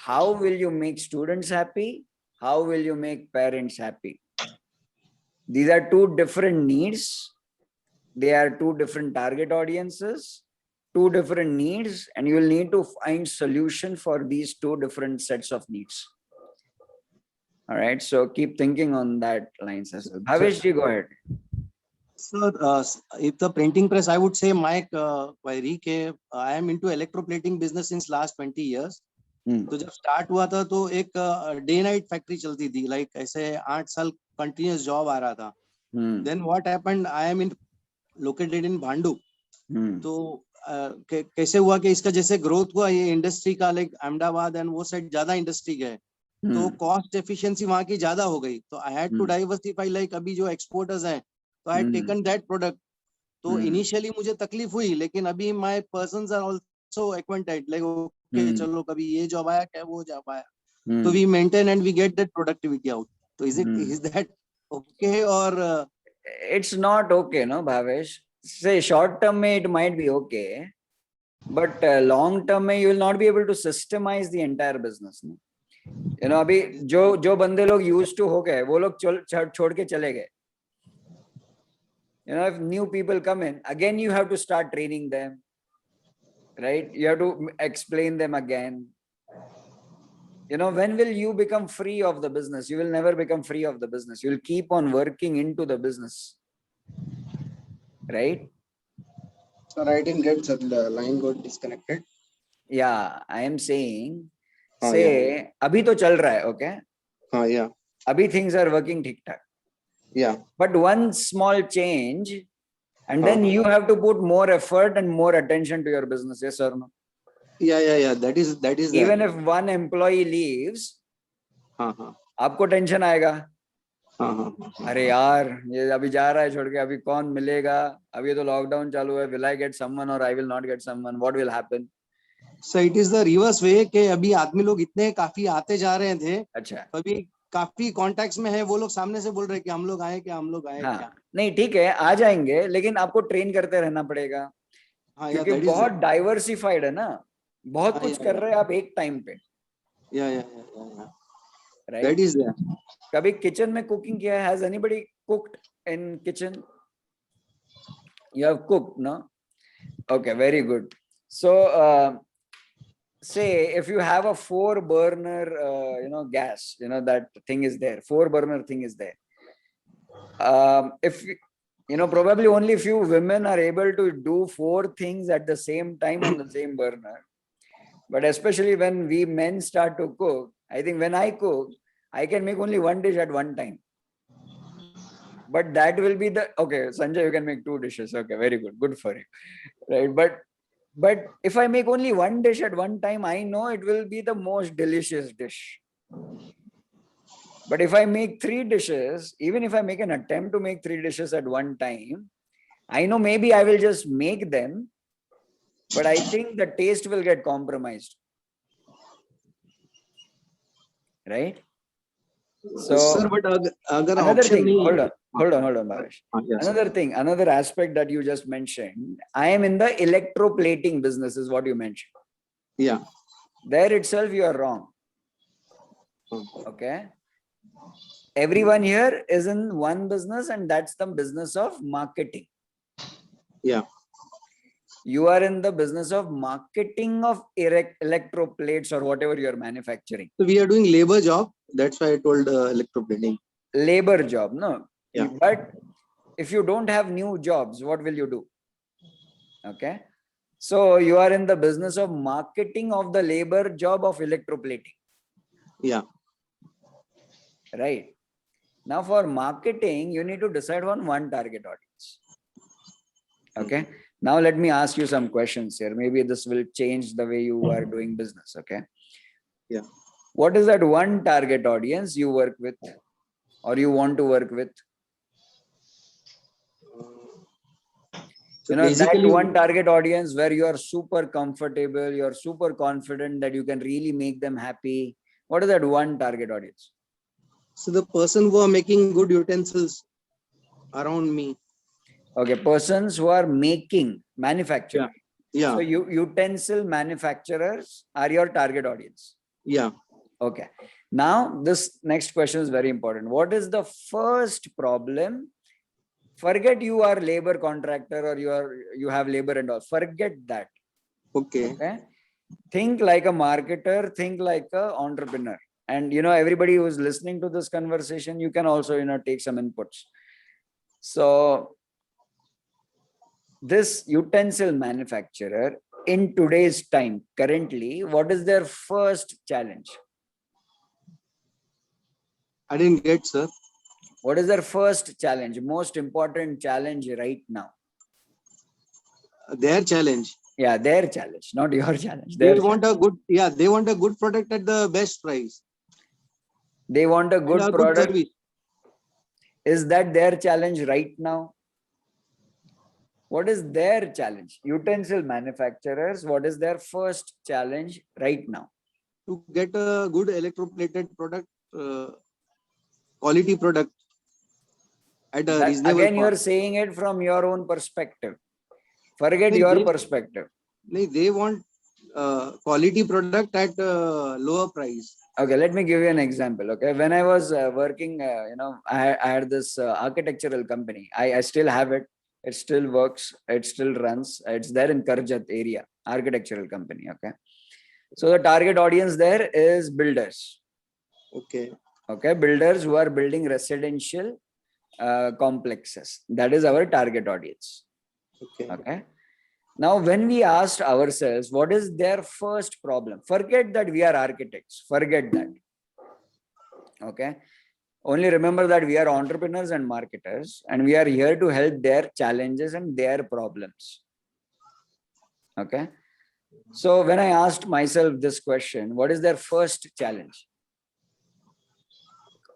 How will you make students happy? How will you make parents happy? These are two different needs. They are two different target audiences, two different needs, and you will need to find solution for these two different sets of needs. All right. So keep thinking on that lines as well. Bhavesh, go ahead. So, if the printing press, I would say my query के I am into electroplating business since last 20 years. तो जब start हुआ था तो एक day night factory चलती थी, like ऐसे 8 साल कंटिन्यूस जॉब आ रहा था. Then what happened, I am in located in Bhandup. तो कैसे हुआ कि इसका जैसे ग्रोथ हुआ ये इंडस्ट्री का, लाइक अहमदाबाद एंड वो साइड ज्यादा इंडस्ट्री गए, तो कॉस्ट एफिशिएंसी वहां की ज्यादा हो गई. तो I had to diversify, like अभी जो एक्सपोर्टर्स हैं तो I had taken that product. तो इनिशियली मुझे तकलीफ हुई, लेकिन अभी my persons are also acquainted, like okay चलो कभी ये जॉब आया क्या वो जॉब आया, तो we maintain and we get that productivity out. तो इज दैट ओके और it's not okay, no, Bhavesh? Say short term it might be okay, But long term में you will not be able to systemize the entire business. No? You know, अभी जो बंदे लोग used to हो गए, वो लोग छोड़ के चले गए. You know, if new people come in, again you have to start training them, right? You have to explain them again. You know, when will you become free of the business? You will never become free of the business. You will keep on working into the business, right? Sir, I didn't get, sir. The line got disconnected. Yeah, I am saying, हाँ, say, अभी तो चल रहा है, okay? हाँ, yeah, अभी things are working ठीक ठाक. yeah. But one small change, and then Uh-huh. you have to put more effort and more attention to your business. Yes or no? Yeah. That is Even if one employee leaves, हाँ. आपको tension आएगा. हाँ. अरे यार, ये अभी जा रहा है छोड़ के, अभी कौन मिलेगा? अभी तो लॉकडाउन चालू है. Will I get someone or I will not get someone? What will happen? So it is the reverse way कि अभी आदमी लोग इतने काफी आते जा रहे थे. अच्छा. अभी काफी कॉन्टेक्ट्स में है, वो लोग सामने से बोल रहे हैं कि हम लोग आए क्या. हाँ, नहीं ठीक है, आ जाएंगे, लेकिन आपको ट्रेन करते रहना पड़ेगा. हाँ, क्योंकि बहुत डाइवर्सिफाइड है ना, बहुत हाँ, कुछ या, कर रहे हैं आप एक टाइम पे. या. राइट? That is there. कभी किचन में कुकिंग किया है? Has anybody cooked in kitchen? You have cooked, no? Okay, very good. So say if you have a 4-burner gas, that thing is there, 4-burner thing is there. If probably only few women are able to do 4 things at the same time on the same burner. But especially when we men start to cook, I think when I cook, I can make only 1 dish at one time. But that will be okay, Sanjay, you can make 2 dishes. Okay, very good for you. Right? But if I make only 1 dish at one time, I know it will be the most delicious dish. But if I make 3 dishes, even if I make an attempt to make 3 dishes at one time, I know maybe I will just make them, but I think the taste will get compromised. Right? So, sir, but another thing, hold on, Bhavesh. Yes, another aspect that you just mentioned, I am in the electroplating business is what you mentioned. Yeah. There itself you are wrong. Okay. Everyone here is in one business, and that's the business of marketing. Yeah. You are in the business of marketing of electroplates or whatever you are manufacturing. So we are doing labor job. That's why I told electroplating. Labor job, no? Yeah. But if you don't have new jobs, what will you do? Okay. So you are in the business of marketing of the labor job of electroplating. Yeah. Right. Now for marketing, you need to decide on one target audience. Okay. Now let me ask you some questions here. Maybe this will change the way you are doing business. Okay. Yeah. What is that one target audience you work with or you want to work with? So that one target audience where you are super comfortable, you're super confident that you can really make them happy. What is that one target audience? So the person who are making good utensils around me. Okay, persons who are manufacturing. Yeah. So utensil manufacturers are your target audience. Yeah. Okay. Now this next question is very important. What is the first problem? Forget you are labor contractor or you have labor and all. Forget that. Okay. Think like a marketer, think like a entrepreneur. And everybody who is listening to this conversation, you can also take some inputs. So this utensil manufacturer in today's time, currently, what is their first challenge? I didn't get, sir. What is their first challenge, most important challenge right now? Their challenge. Yeah, their challenge, not your challenge. They want a good product at the best price. They want a good product. Good service. Is that their challenge right now? What is their challenge? Utensil manufacturers, what is their first challenge right now? To get a good electroplated product, quality product at a reasonable Again, cost. you're saying it from your own perspective. Forget your perspective. No, they want quality product at lower price. Okay, let me give you an example. Okay, when I was working, I had this architectural company. I still have it. It still works. It still runs. It's there in Karjat area, architectural company. Okay, so the target audience there is builders. Okay. Okay, builders who are building residential complexes. That is our target audience. Okay. Okay. Now, when we asked ourselves, what is their first problem? Forget that we are architects. Forget that. Okay. Only remember that we are entrepreneurs and marketers, and we are here to help their challenges and their problems. Okay. So when I asked myself this question, what is their first challenge?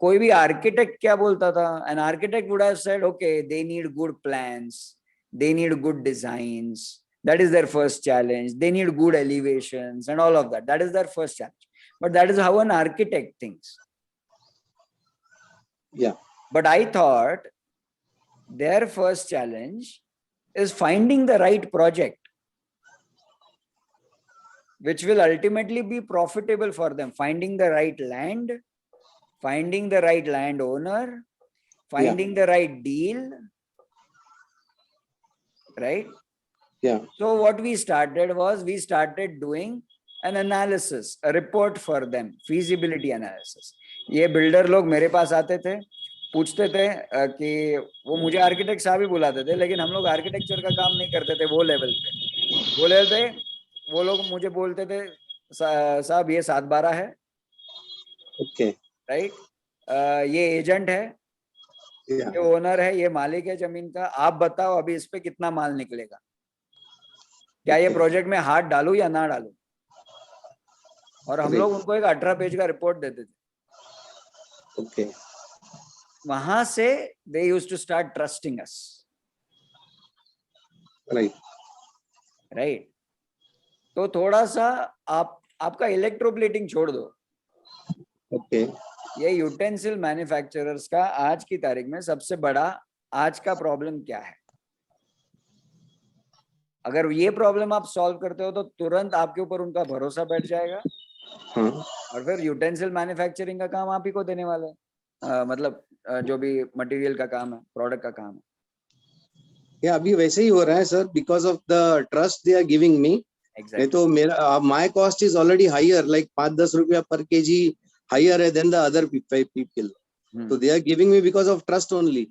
कोई भी architect क्या बोलता था? An architect would have said, okay, they need good plans, they need good designs. That is their first challenge. They need good elevations and all of that. That is their first challenge. But that is how an architect thinks. Yeah. But I thought their first challenge is finding the right project, which will ultimately be profitable for them. Finding the right land, finding the right landowner, finding the right deal, right? Yeah. So what we started was, we started doing an analysis, a report for them, feasibility analysis. ये builder लोग मेरे पास आते थे, पूछते थे कि वो मुझे आर्किटेक्ट साहब ही बुलाते थे, लेकिन हम लोग आर्किटेक्चर का काम नहीं करते थे वो लेवल पे। वो लोग मुझे बोलते थे, साहब ये 7/12 है, Okay. राइट, ये एजेंट है, ये ओनर है, ये मालिक है जमीन का, आप बताओ अभी इस पे कितना माल निकलेगा, क्या ये प्रोजेक्ट में हाथ डालूं या ना डालूं? और हम लोग उनको एक 18 पेज का रिपोर्ट देते थे। Okay. वहां से they used to start trusting us. Right. Right. तो थोड़ा सा आपका इलेक्ट्रोप्लेटिंग छोड़ दो। Okay. ये यूटेंसिल मैन्युफैक्चरर्स का आज की तारीख में सबसे बड़ा आज का प्रॉब्लम क्या है? अगर ये प्रॉब्लम आप सॉल्व करते हो तो तुरंत आपके ऊपर उनका भरोसा बैठ जाएगा, और फिर यूटेंसिल मैन्युफैक्चरिंग का काम आप ही को देने वाले हैं, मतलब जो भी मटेरियल का काम है, प्रोडक्ट का काम है। Yeah, अभी वैसे ही हो रहा है sir, because of the trust they are giving me. नहीं तो मेरा my cost is already higher, like 5-10 रुपया per kg higher है than the other people. So they are giving me because of trust only.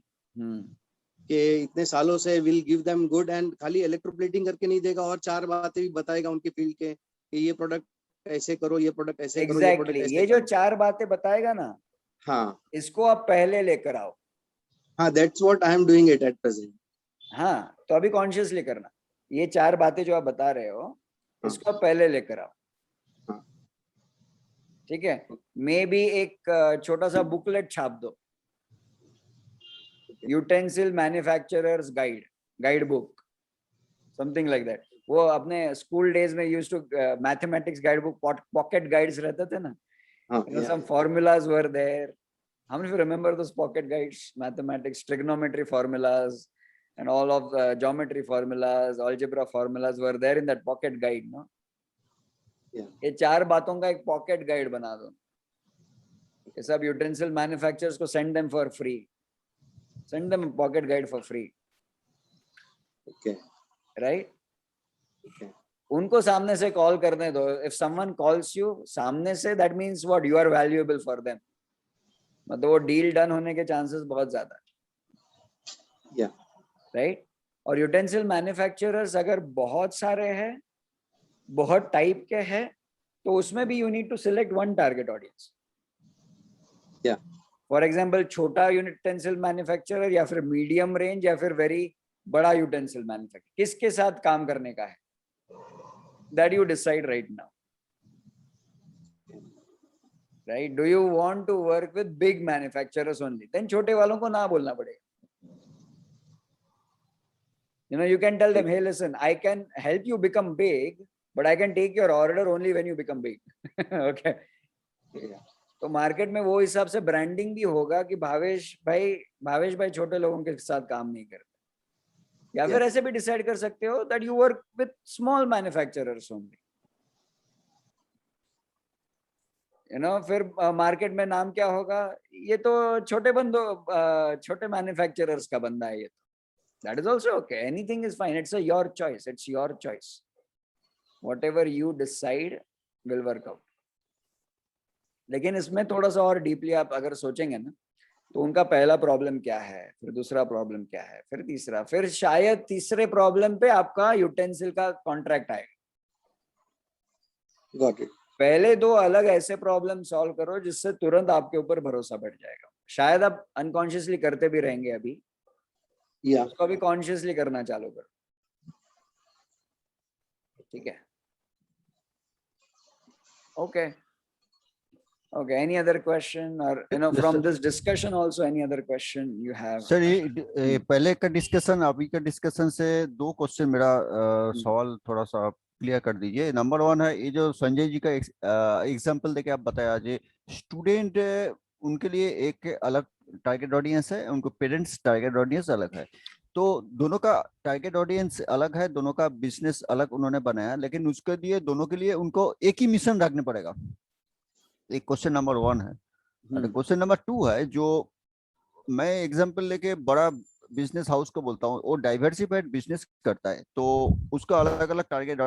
कि इतने सालों से will give them good, and खाली इलेक्ट्रोप्लेटिंग करके नहीं देगा, और 4 बातें भी बताएगा उनके फील्ड के कि ये प्रोडक्ट ऐसे करो, ये प्रोडक्ट ऐसे करो, ये प्रोडक्ट ऐसे ये जो 4 बातें बताएगा ना, हाँ, इसको आप पहले लेकर आओ। हाँ, that's what I am doing it at present. हाँ, तो अभी कॉन्शियसली करना, ये 4 बातें जो आप बता रहे हो, इसको आप पहले लेकर आओ। ठीक है, मे बी एक छोटा सा बुकलेट छाप दो, utensil manufacturers guide book, something like that. वो अपने स्कूल डेज में used to mathematics guide book, pocket guides रहते थे ना, some formulas were there. How many of you remember those pocket guides? Mathematics, trigonometry formulas, and all of the geometry formulas, algebra formulas were there in that pocket guide, no? ये 4 बातों का एक pocket guide बना दो, ये सब utensil manufacturers को send them for free, send them a pocket guide for free. Okay. Right? Okay. उनको सामने से कॉल करने दो। If someone calls you सामने से, that means what? You are valuable for them. मतलब वो डील डन होने के चांसेस बहुत ज्यादा है, राइट? और यूटेंसिल मैन्युफैक्चरर्स अगर बहुत सारे हैं, बहुत टाइप के हैं, तो उसमें भी you need to select one target audience. For example, छोटा यूटेंसिल मैन्युफैक्चरर या फिर मीडियम रेंज या फिर वेरी बड़ा यूटेंसिल मैन्युफैक्चरर, किसके साथ काम करने का है, that you decide right now. Right? Do you want to work with big manufacturers only? Then छोटे वालों को ना बोलना पड़ेगा। You know, you can tell them, hey, listen, I can help you become big, but I can take your order only when you become big. Okay? तो market में वो हिसाब से ब्रांडिंग भी होगा कि भावेश भाई छोटे लोगों के साथ काम नहीं करते। या फिर ऐसे भी डिसाइड कर सकते हो that you work with small manufacturers only. You know, फिर मार्केट में नाम क्या होगा, ये तो छोटे बंदों छोटे मैन्युफैक्चरर्स का बंदा है ये तो. That is also okay. Anything is fine. It's your choice. It's your choice. Whatever you decide will work out. लेकिन इसमें थोड़ा सा और डीपली आप अगर सोचेंगे ना, तो उनका पहला प्रॉब्लम क्या है, फिर दूसरा प्रॉब्लम क्या है, फिर तीसरा, फिर शायद तीसरे प्रॉब्लम पे आपका यूटेंसिल का कॉन्ट्रैक्ट आएगा. Got it. पहले दो अलग ऐसे प्रॉब्लम सॉल्व करो जिससे तुरंत आपके ऊपर भरोसा बढ़ जाएगा. शायद आप अनकॉन्शियसली करते भी रहेंगे अभी, उसको अभी कॉन्शियसली करना चालू करो. ठीक है. Okay. Okay. Any other question, or from this discussion also, any other question you have? Sir ये पहले का डिस्कशन अभी का डिस्कशन से दो क्वेश्चन मेरा सवाल थोड़ा सा क्लियर कर दीजिए. नंबर 1 है, ये जो संजय जी का एग्जांपल देके आप बताया, जो स्टूडेंट उनके लिए एक अलग टारगेट ऑडियंस है, उनको पेरेंट्स टारगेट ऑडियंस अलग है. तो दोनों का टारगेट ऑडियंस अलग है, दोनों का बिजनेस अलग उन्होंने बनाया, लेकिन उसके लिए दोनों के लिए उनको एक ही मिशन रखने पड़ेगा. एक क्वेश्चन नंबर 1 है. क्वेश्चन नंबर 2 है, जो मैं एग्जांपल लेके बड़ा बिजनेस हाउस को बोलता हूँ, वो डाइवर्सिफाइड बिजनेस करता है, तो उसका अलग अलग टारगेट,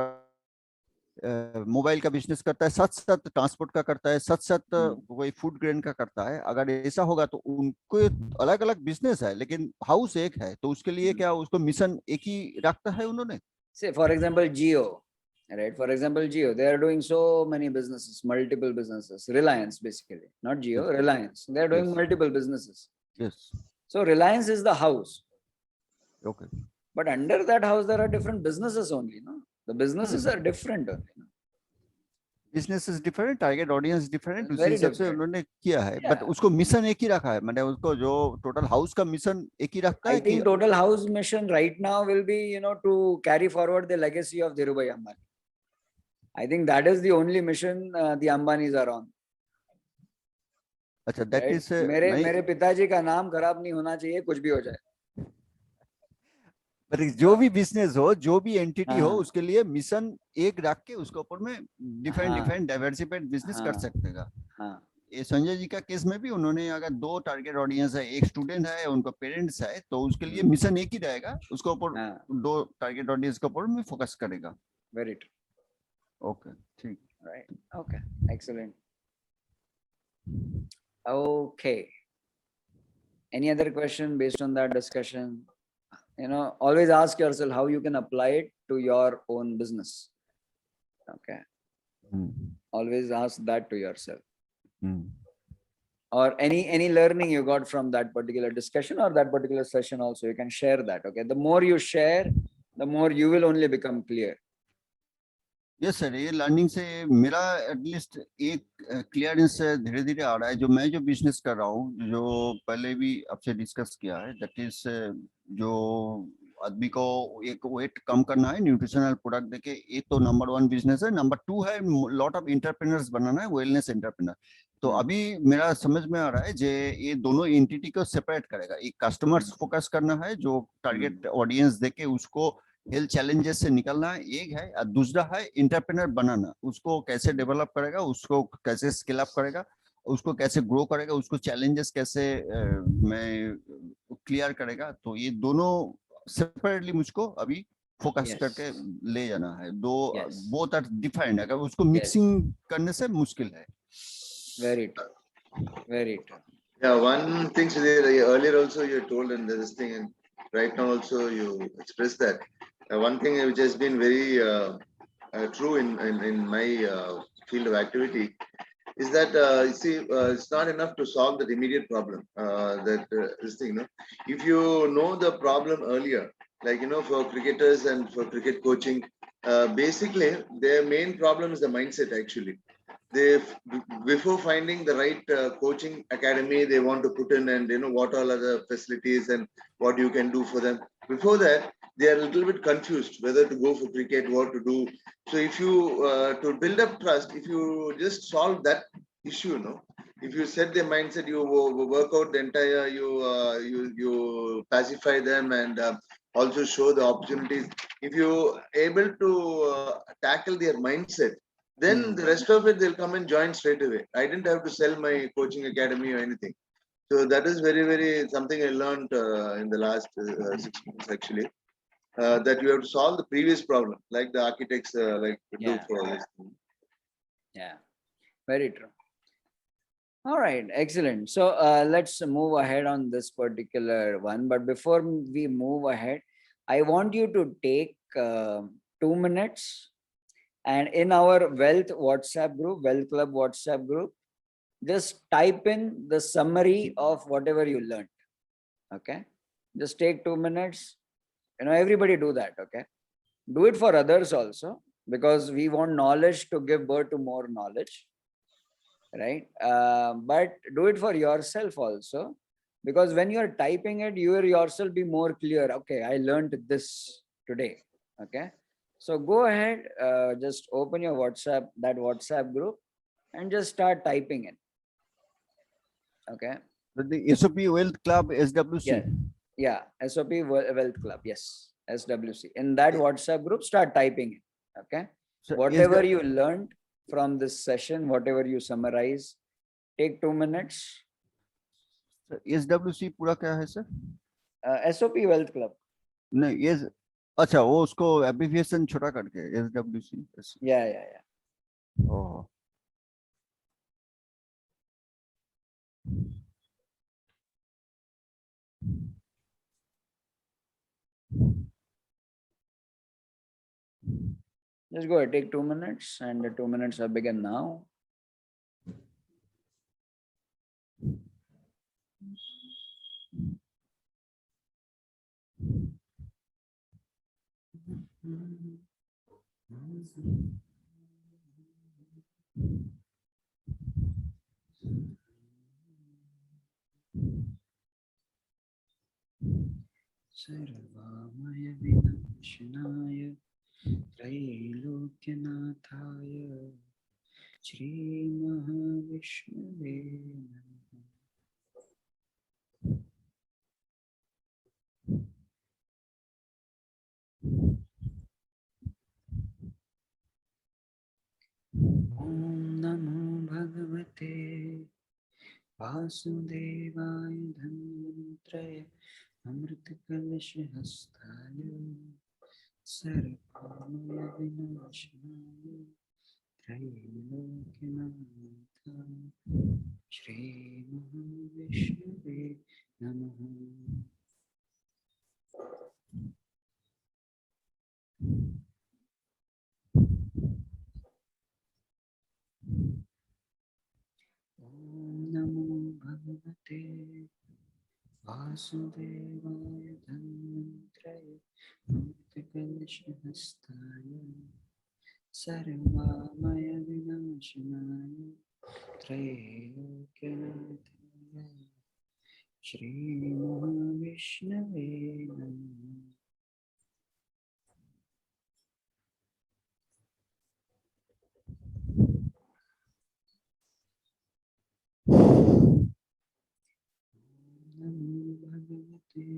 मोबाइल का बिजनेस करता है, साथ साथ ट्रांसपोर्ट का करता है, साथ साथ कोई फूड ग्रेन का करता है. अगर ऐसा होगा तो उनको अलग अलग बिजनेस है लेकिन हाउस एक है, तो उसके लिए क्या उसको मिशन एक ही रखता है उन्होंने? Say for example Jio, right? For example Jio, they are doing so many businesses, multiple businesses. Reliance basically, not Jio, Yes. Reliance. They are doing Yes. multiple businesses. Yes. So Reliance is the house. Okay. But under that house there are different businesses only, no? The businesses are different only. No? Business is different, target audience different, उसी Very हिसाब से different. उन्होंने किया है. Yeah. But उसको mission एक ही रखा है, मैंने उसको जो टोटल हाउस का मिशन एक ही रखता I है कि think total house mission right now will be, to carry forward the legacy of Dhirubhai Ambani. I think that is the only mission the Ambanis are on. अच्छा, that Right? Is मेरे पिताजी का नाम खराब नहीं होना चाहिए, कुछ भी हो जाए. जो भी बिजनेस हो, जो भी एंटिटी हो, हाँ. उसके लिए मिशन एक रख के उसके ऊपर में डिफरेंट हाँ. डिफरेंट डाइवर्सिफाइड बिजनेस कर हाँ. सकते हैं. हाँ. ये संजय जी का केस में भी उन्होंने अगर दो टारगेट ऑडियंस है, एक स्टूडेंट है, उनका पेरेंट्स है, तो उसके लिए मिशन एक ही रहेगा, उसके ऊपर हाँ. दो टारगेट ऑडियंस के ऊपर में फोकस करेगा. Very true. ओके, ठीक. Right. Okay. Excellent. Okay. Any other question based on that discussion? Always ask yourself how you can apply it to your own business. Okay. Always ask that to yourself. Or any learning you got from that particular discussion or that particular session also, you can share that. Okay. The more you share, the more you will only become clear. Yes sir, ये learning से मेरा at least एक clearance धीरे धीरे आ रहा है. जो मैं जो बिजनेस कर रहा हूँ, जो पहले भी आपसे डिस्कस किया है, दैट इज जो आदमी को एक वेट कम करना है, न्यूट्रिशनल प्रोडक्ट देके, ये तो नंबर 1 बिजनेस है. नंबर 2 है लॉट ऑफ एंटरप्रेन्योर्स बनाना है, वेलनेस एंटरप्रेन्योर. तो अभी मेरा समझ में आ रहा है जे ये दोनों एंटिटी को सेपरेट करेगा. एक कस्टमर्स फोकस करना है, जो टारगेट ऑडियंस देके उसको हेल्थ चैलेंजेस से निकलना है, एक है. और दूसरा है एंटरप्रेन्योर बनाना, उसको कैसे डेवलप करेगा, उसको कैसे स्केल अप करेगा, उसको कैसे ग्रो करेगा, उसको चैलेंजेस कैसे मैं क्लियर करेगा. तो ये दोनों सेपरेटली मुझको अभी फोकस करके ले जाना है. दो बोथ आर डिफरेंट, अगर उसको मिक्सिंग करने से मुश्किल है. Very true. Very true. Yeah, one thing, Sudhir, earlier also you told in this thing, and right now also you expressed that. One thing which has been very true in my field of activity is that you see, it's not enough to solve that immediate problem. This thing, if you know the problem earlier, like for cricketers and for cricket coaching, basically their main problem is the mindset. Actually, they before finding the right coaching academy they want to put in, and what all are the facilities and what you can do for them. Before that, they are a little bit confused whether to go for cricket, what to do. So if you to build up trust, if you just solve that issue, if you set their mindset, you work out the entire, you pacify them and also show the opportunities. If you able to tackle their mindset, then the rest of it they'll come and join straight away. I didn't have to sell my coaching academy or anything. So that is very, very something I learned in the last 6 months actually. That you have to solve the previous problem, like the architects do for this. Yeah, very true. All right, excellent. So let's move ahead on this particular one. But before we move ahead, I want you to take 2 minutes and in our Wealth WhatsApp group, Wealth Club WhatsApp group, just type in the summary of whatever you learned. Okay, just take 2 minutes. Everybody do that. Okay, do it for others also, because we want knowledge to give birth to more knowledge, right? But do it for yourself also, because when you're typing it, you will yourself be more clear. Okay, I learned this today. Okay, so go ahead, just open your that WhatsApp group, and just start typing it. Okay. The SOP Wealth Club SWC. Yeah, SOP Wealth Club. Yes, SWC. In that WhatsApp group, start typing it. Okay. So whatever you learned from this session, whatever you summarize, take 2 minutes. SWC पूरा क्या है sir? SOP Wealth Club. नहीं, yes. अच्छा, वो उसको abbreviation छोटा करके SWC. Yeah. Oh. Just go ahead, take 2 minutes, and the 2 minutes will begin now. Sarvamaya Vinashanaya Trailokyanataya Shri Mahavishnave Namaha. Om Namo Bhagavate Vasudevaya Dhanvantraya Amrita Kalash Hastaya Sarvamaya Vinashanaya Trailokyanataya Shri Mahavishnave Namaha. Om Namo Bhagavate Vasudevaya Dhanvantraya Amrita Kalash Hastaya Sarvamaya Vinashanaya Trailokyanataya Shri Mahavishnave Namaha. Namo Bhagavate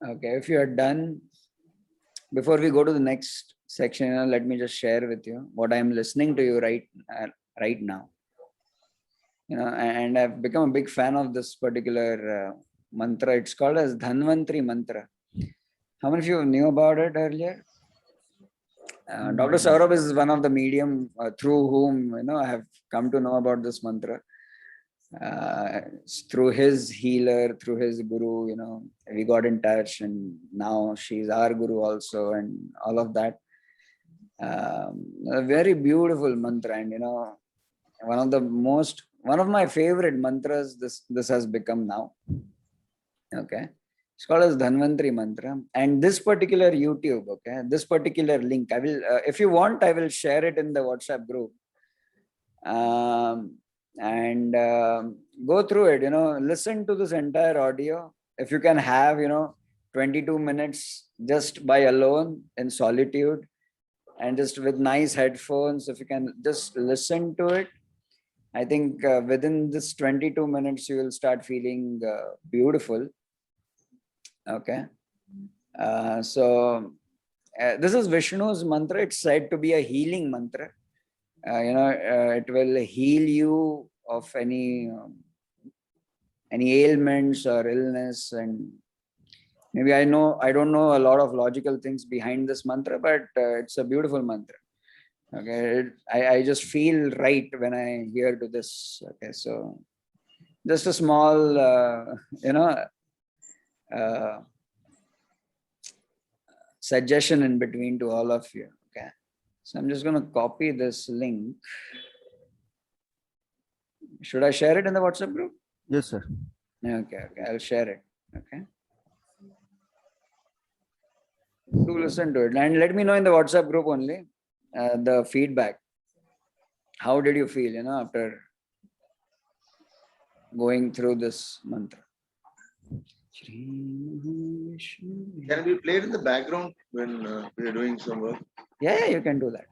Okay, if you are done, before we go to the next section, let me just share with you what I am listening to you right now. And I've become a big fan of this particular mantra. It's called as Dhanvantri mantra. How many of you knew about it earlier? Dr. Saurabh is one of the medium through whom I have come to know about this mantra. Through his healer, through his guru, we got in touch, and now she's our guru also, and all of that. A very beautiful mantra, and one of my favorite mantras. This has become now. Okay, it's called as Dhanvantri mantra, and this particular YouTube, okay, this particular link, I will, if you want, I will share it in the WhatsApp group. and go through it, listen to this entire audio. If you can have, 22 minutes just by alone in solitude and just with nice headphones, if you can just listen to it, I think within this 22 minutes, you will start feeling beautiful. Okay. So this is Vishnu's mantra. It's said to be a healing mantra. It will heal you of any ailments or illness. And maybe I don't know a lot of logical things behind this mantra, but it's a beautiful mantra. Okay, I just feel right when I hear to this. Okay, so just a small, suggestion in between to all of you. Okay, so I'm just going to copy this link. Should I share it in the WhatsApp group? Yes, sir. Okay, I'll share it. Okay. Do listen to it and let me know in the WhatsApp group only the feedback. How did you feel, after going through this mantra? Can we play it in the background when we are doing some work? Yeah, you can do that.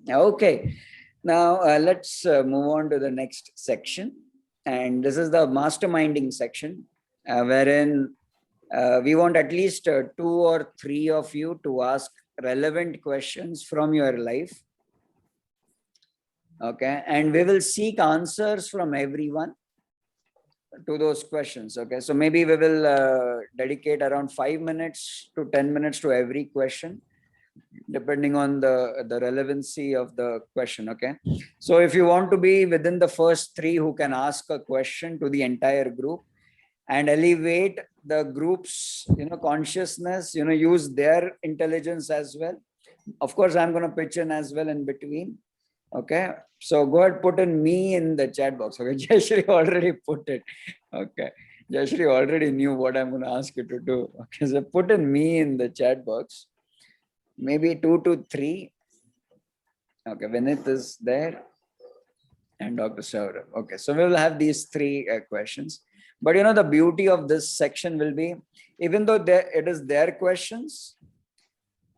Okay. Now let's move on to the next section. And this is the masterminding section, wherein we want at least 2 or 3 of you to ask relevant questions from your life. Okay. And we will seek answers from everyone to those questions. Okay. So maybe we will dedicate around 5 minutes to 10 minutes to every question, depending on the relevancy of the question. Okay. So if you want to be within the first 3 who can ask a question to the entire group and elevate the group's, consciousness, use their intelligence as well. Of course, I'm going to pitch in as well in between. Okay. So go ahead, put in me in the chat box. Okay. Jayashree already put it. Okay. Jayashree already knew what I'm going to ask you to do. Okay. So put in me in the chat box. Maybe 2 to 3. Okay. Vinith is there. And Dr. Saurabh. Okay. So we will have these 3 questions. But the beauty of this section will be, even though it is their questions,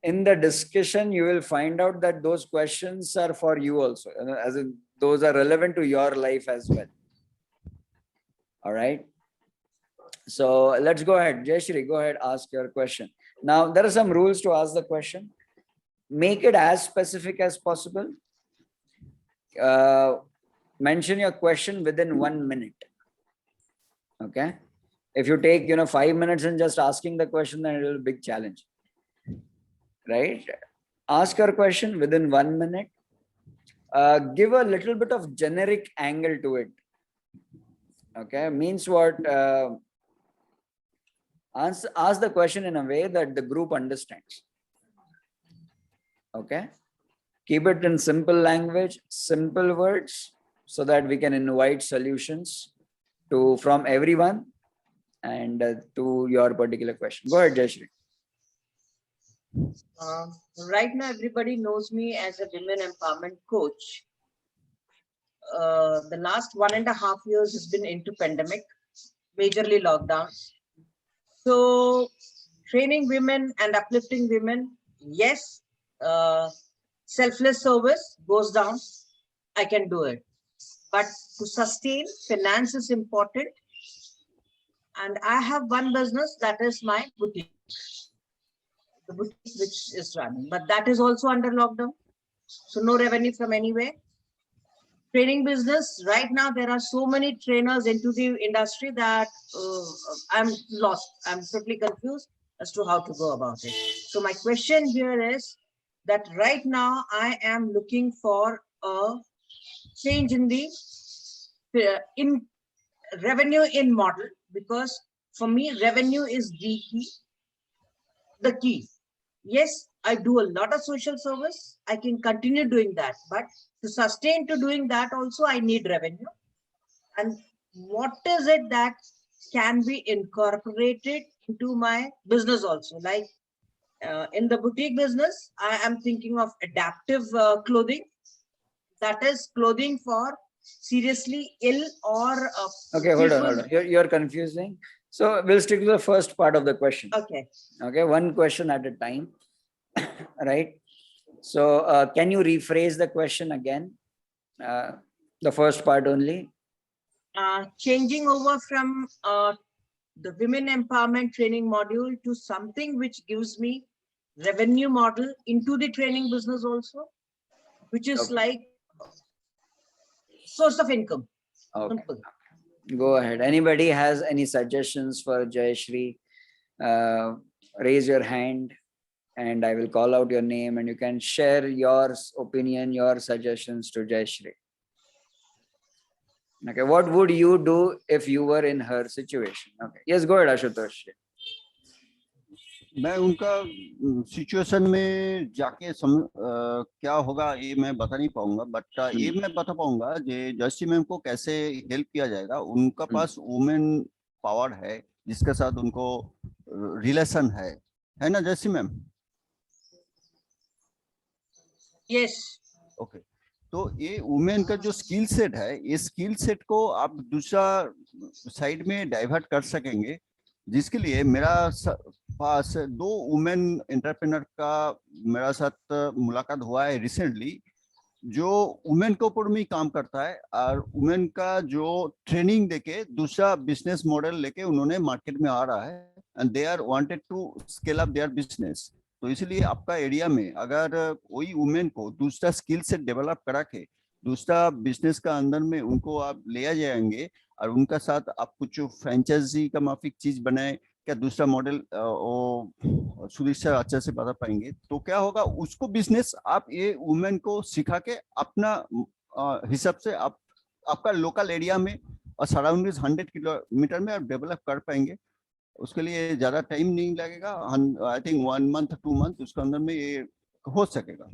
in the discussion, you will find out that those questions are for you also, as in those are relevant to your life as well. All right. So let's go ahead. Jayashree, go ahead, ask your question. Now, there are some rules to ask the question. Make it as specific as possible. Mention your question within 1 minute. Okay. If you take, 5 minutes and just asking the question, then it will be a big challenge. Right? Ask your question within 1 minute. Give a little bit of generic angle to it. Okay. Means what? Ask the question in a way that the group understands. Okay. Keep it in simple language, simple words, so that we can invite solutions from everyone and to your particular question. Go ahead, Jayashree. Right now, everybody knows me as a women empowerment coach. The last 1.5 years has been into pandemic, majorly lockdowns. So training women and uplifting women, yes, selfless service goes down. I can do it. But to sustain, finance is important. And I have one business, that is my boutique. The boutique which is running, but that is also under lockdown. So no revenue from anywhere. Training business, right now there are so many trainers into the industry that I'm lost. I'm totally confused as to how to go about it. So my question here is that right now I am looking for a change in the in revenue in model, because for me revenue is the key. Yes, I do a lot of social service. I can continue doing that, but to sustain to doing that also I need revenue. And what is it that can be incorporated into my business also? Like in the boutique business, I am thinking of adaptive clothing, that is clothing for seriously ill or okay, hold on. You're confusing. So we'll stick to the first part of the question. Okay. Okay, one question at a time. Right. So can you rephrase the question again? The first part only. Changing over from the women empowerment training module to something which gives me revenue model into the training business also, which is Okay. like source of income. Okay. Simple. Go ahead. Anybody has any suggestions for Jayashree? Raise your hand and I will call out your name and you can share your opinion, your suggestions to Jayashree. Okay, what would you do if you were in her situation? Okay, yes, go ahead, Ashutosh. मैं उनका situation में जाके क्या होगा ये मैं बता नहीं पाऊंगा, बट ये मैं बता पाऊंगा जयश्री मैम को कैसे हेल्प किया जाएगा. उनका पास वुमेन पावर है जिसके साथ उनको रिलेशन है ना जयश्री मैम? यस. ओके, तो ये वुमेन का जो स्किल सेट है, ये स्किल सेट को आप दूसरा साइड में डाइवर्ट कर सकेंगे, जिसके लिए मेरा पास 2 वुमेन एंटरप्रेन्योर का मेरा साथ मुलाकात हुआ है रिसेंटली, जो वुमेन के ऊपर में काम करता है और वुमेन का जो ट्रेनिंग देके दूसरा बिजनेस मॉडल लेके उन्होंने मार्केट में आ रहा है and they are wanted to scale up their business. तो इसलिए आपका एरिया में अगर कोई वुमेन को दूसरा स्किल सेट डेवलप करा के दूसरा बिजनेस का अंदर में उनको आप ले जाएंगे और उनका साथ आप कुछ फ्रेंचाइजी का माफिक चीज बनाए, क्या दूसरा मॉडल वो सुदीक्षा अच्छे से बता पाएंगे, तो क्या होगा उसको बिजनेस आप ये वुमेन को सिखा के अपना हिसाब से आप आपका लोकल एरिया में और सराउंडिंग 100 किलोमीटर में आप डेवलप कर पाएंगे. उसके लिए ज्यादा टाइम नहीं लगेगा. आई थिंक 1 मंथ 2 मंथ उसके अंदर में ये हो सकेगा.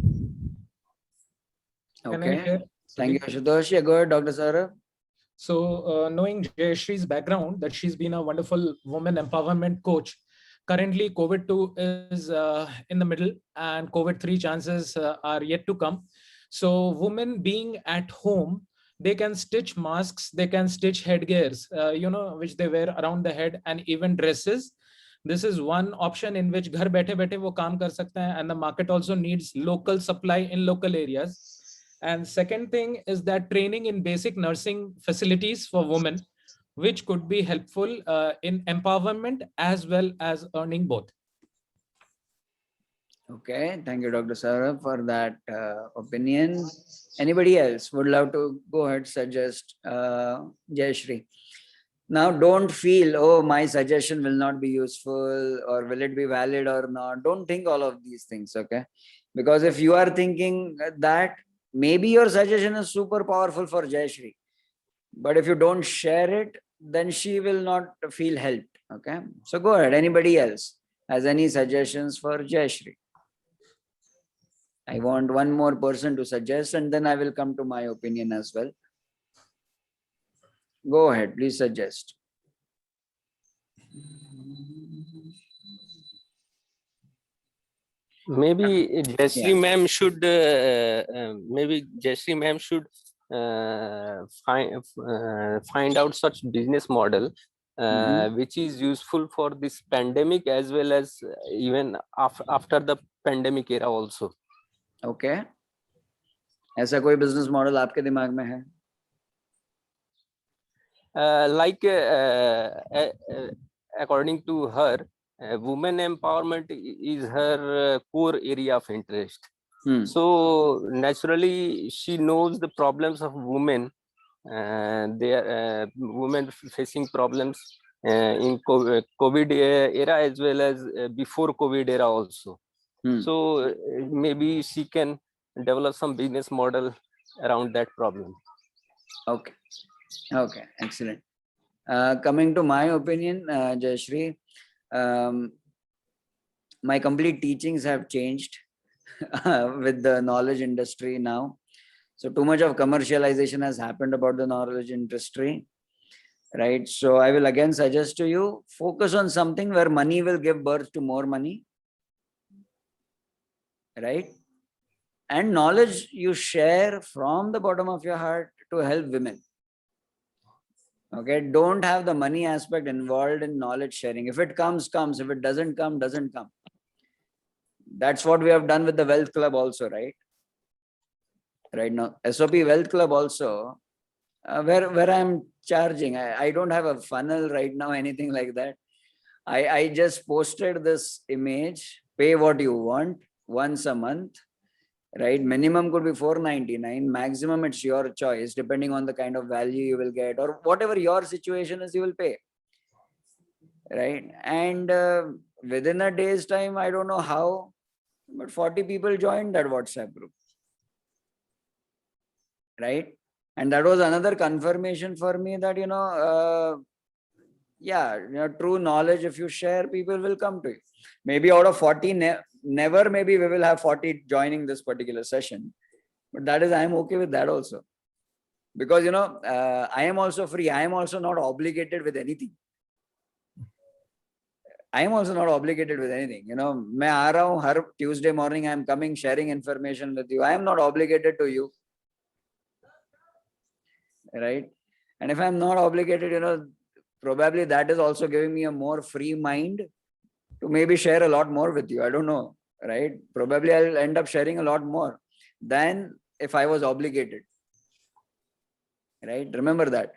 Okay, thank you, Ashutosh. Go ahead, Dr. Saurabh. So knowing Jayashree's background, that she's been a wonderful woman empowerment coach. Currently, COVID-2 is in the middle and COVID-3 chances are yet to come. So women being at home, they can stitch masks, they can stitch headgears, which they wear around the head, and even dresses. This is one option in which ghar baithe baithe wo kaam kar sakte hain, and the market also needs local supply in local areas. And second thing is that training in basic nursing facilities for women, which could be helpful in empowerment as well as earning both. Okay, thank you, Dr. Saurabh, for that opinion. Anybody else would love to go ahead, suggest Jayashree? Now, don't feel, oh, my suggestion will not be useful or will it be valid or not. Don't think all of these things, okay? Because if you are thinking that, maybe your suggestion is super powerful for Jayashree, but if you don't share it, then she will not feel helped, okay? So go ahead. Anybody else has any suggestions for Jayashree? I want one more person to suggest and then I will come to my opinion as well. Go ahead, please suggest. Maybe Jayashree ma'am should find out such business model which is useful for this pandemic as well as even after the pandemic era also. Okay. ऐसा कोई business model आपके दिमाग में है? Like according to her, women empowerment is her core area of interest. So naturally she knows the problems of women, women facing problems in COVID era as well as before COVID era also. So maybe she can develop some business model around that problem. Okay. Okay, excellent. Coming to my opinion, Jayashree, my complete teachings have changed with the knowledge industry now. So too much of commercialization has happened about the knowledge industry, right? So I will again suggest to you, focus on something where money will give birth to more money, right? and knowledge you share from the bottom of your heart to help women. Okay, don't have the money aspect involved in knowledge sharing. If it comes, comes. If it doesn't come, doesn't come. That's what we have done with the Wealth Club also, right? Right now, SOP Wealth Club also, where I'm charging. I don't have a funnel right now, anything like that. I just posted this image, pay what you want once a month, right? Minimum could be 499, maximum it's your choice, depending on the kind of value you will get or whatever your situation is, you will pay, right? And within a day's time, I don't know how, but 40 people joined that WhatsApp group, right? And that was another confirmation for me that, true knowledge, if you share, people will come to you. Maybe out of 40, never maybe we will have 40 joining this particular session. But that is, I am okay with that also. Because, I am also free. I am also not obligated with anything. I am also not obligated with anything. मैं आ रहा हूँ हर Tuesday morning, I am coming, sharing information with you. I am not obligated to you. Right? And if I am not obligated, probably that is also giving me a more free mind to maybe share a lot more with you. I don't know, right? Probably I'll end up sharing a lot more than if I was obligated, right? Remember that.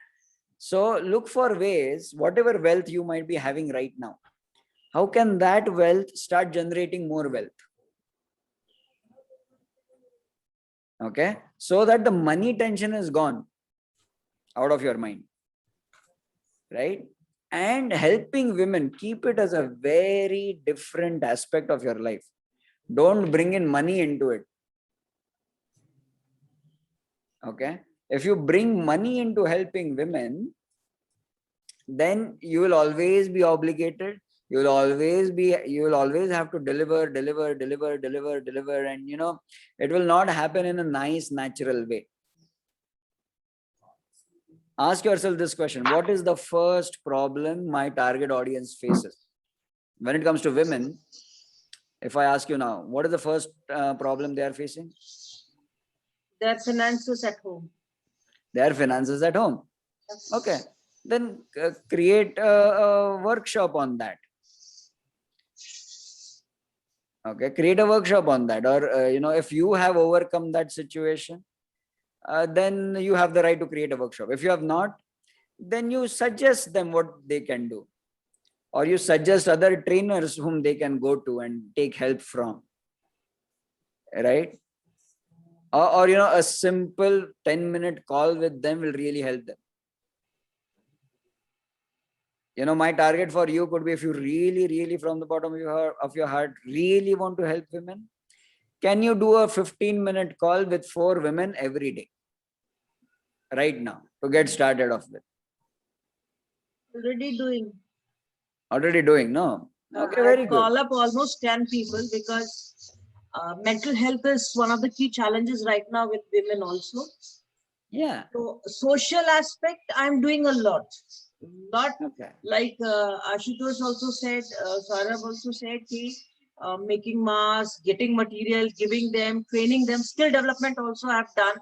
So look for ways, whatever wealth you might be having right now, how can that wealth start generating more wealth? Okay, so that the money tension is gone out of your mind, right? And helping women, keep it as a very different aspect of your life. Don't bring in money into it. Okay, if you bring money into helping women, then you will always be obligated. You will always have to deliver, and it will not happen in a nice, natural way. Ask yourself this question: what is the first problem my target audience faces? When it comes to women, if I ask you now, what is the first problem they are facing? Their finances at home. Their finances at home. Okay, then create a workshop on that. Okay, create a workshop on that. Or, if you have overcome that situation, then you have the right to create a workshop. If you have not, then you suggest them what they can do. Or you suggest other trainers whom they can go to and take help from. Right? Or a simple 10-minute call with them will really help them. My target for you could be, if you really from the bottom of your heart really want to help women, can you do a 15-minute call with 4 women every day right now to get started off with? Already doing, no? Okay, very good. Call up almost 10 people because mental health is one of the key challenges right now with women also. Yeah. So social aspect, I'm doing a lot. Okay. Like Ashutosh also said, Saurabh also said, making masks, getting material, giving them, training them, skill development also I've done.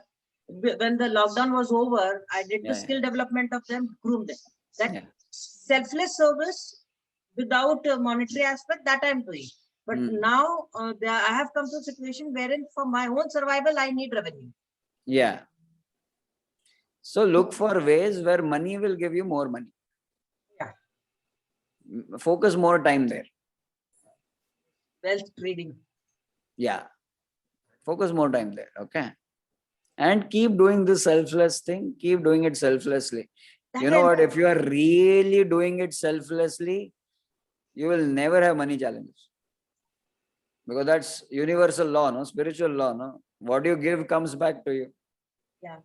When the lockdown was over, I did the skill development of them, groom them. That selfless service without a monetary aspect, that I'm doing. But now I have come to a situation wherein for my own survival, I need revenue. Yeah. So look for ways where money will give you more money. Yeah. Focus more time there. Wealth trading. Yeah. Focus more time there. Okay. And keep doing this selfless thing. Keep doing it selflessly. You know what? If you are really doing it selflessly, you will never have money challenges. Because that's universal law, no? Spiritual law, no? What you give comes back to you. Yeah.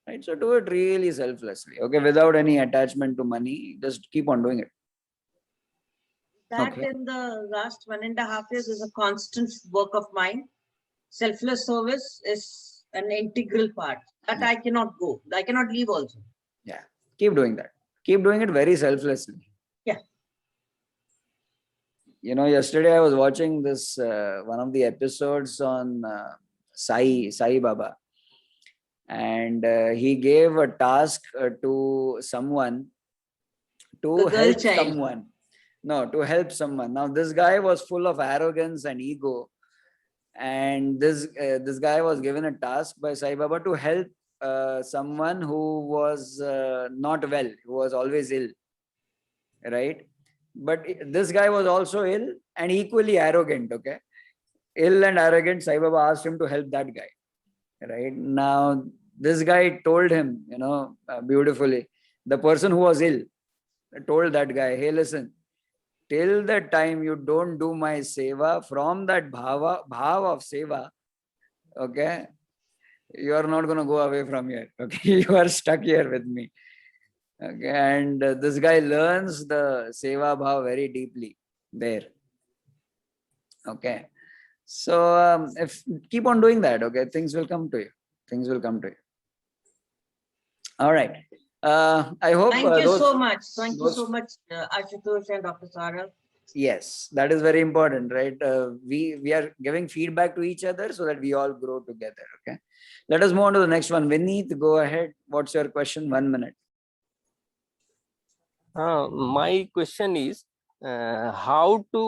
Right? So do it really selflessly. Okay. Without any attachment to money, just keep on doing it. That in the last 1.5 years is a constant work of mine. Selfless service is an integral part that I cannot go. I cannot leave also. Yeah. Keep doing that. Keep doing it very selflessly. Yeah. Yesterday I was watching this, one of the episodes on Sai Baba, and he gave a task to someone to The girl help child. someone. No, to help someone. Now this guy was full of arrogance and ego, and this guy was given a task by Sai Baba to help someone who was not well, who was always ill, right? But this guy was also ill and equally arrogant. Okay, ill and arrogant. Sai Baba asked him to help that guy. Right now, this guy told him, beautifully. The person who was ill told that guy, "Hey, listen. Till the time you don't do my seva, from that bhava of seva, okay, you are not going to go away from here. Okay, you are stuck here with me." Okay, and this guy learns the seva bhav very deeply there. Okay, so if keep on doing that, okay, things will come to you. Things will come to you. All right. I hope. Thank you so much. Thank you so much, Ashutosh and Dr. Saurabh. Yes, that is very important, right? We are giving feedback to each other so that we all grow together. Okay. Let us move on to the next one. Vineet, go ahead. What's your question? 1 minute. My question is how to.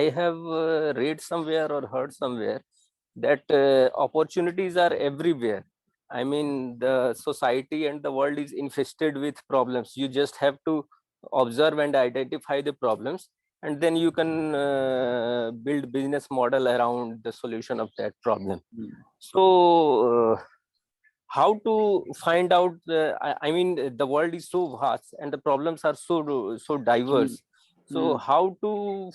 I have read somewhere or heard somewhere that opportunities are everywhere. I mean, the society and the world is infested with problems. You just have to observe and identify the problems, and then you can build business model around the solution of that problem. So how to find out the world is so vast and the problems are so diverse. So how to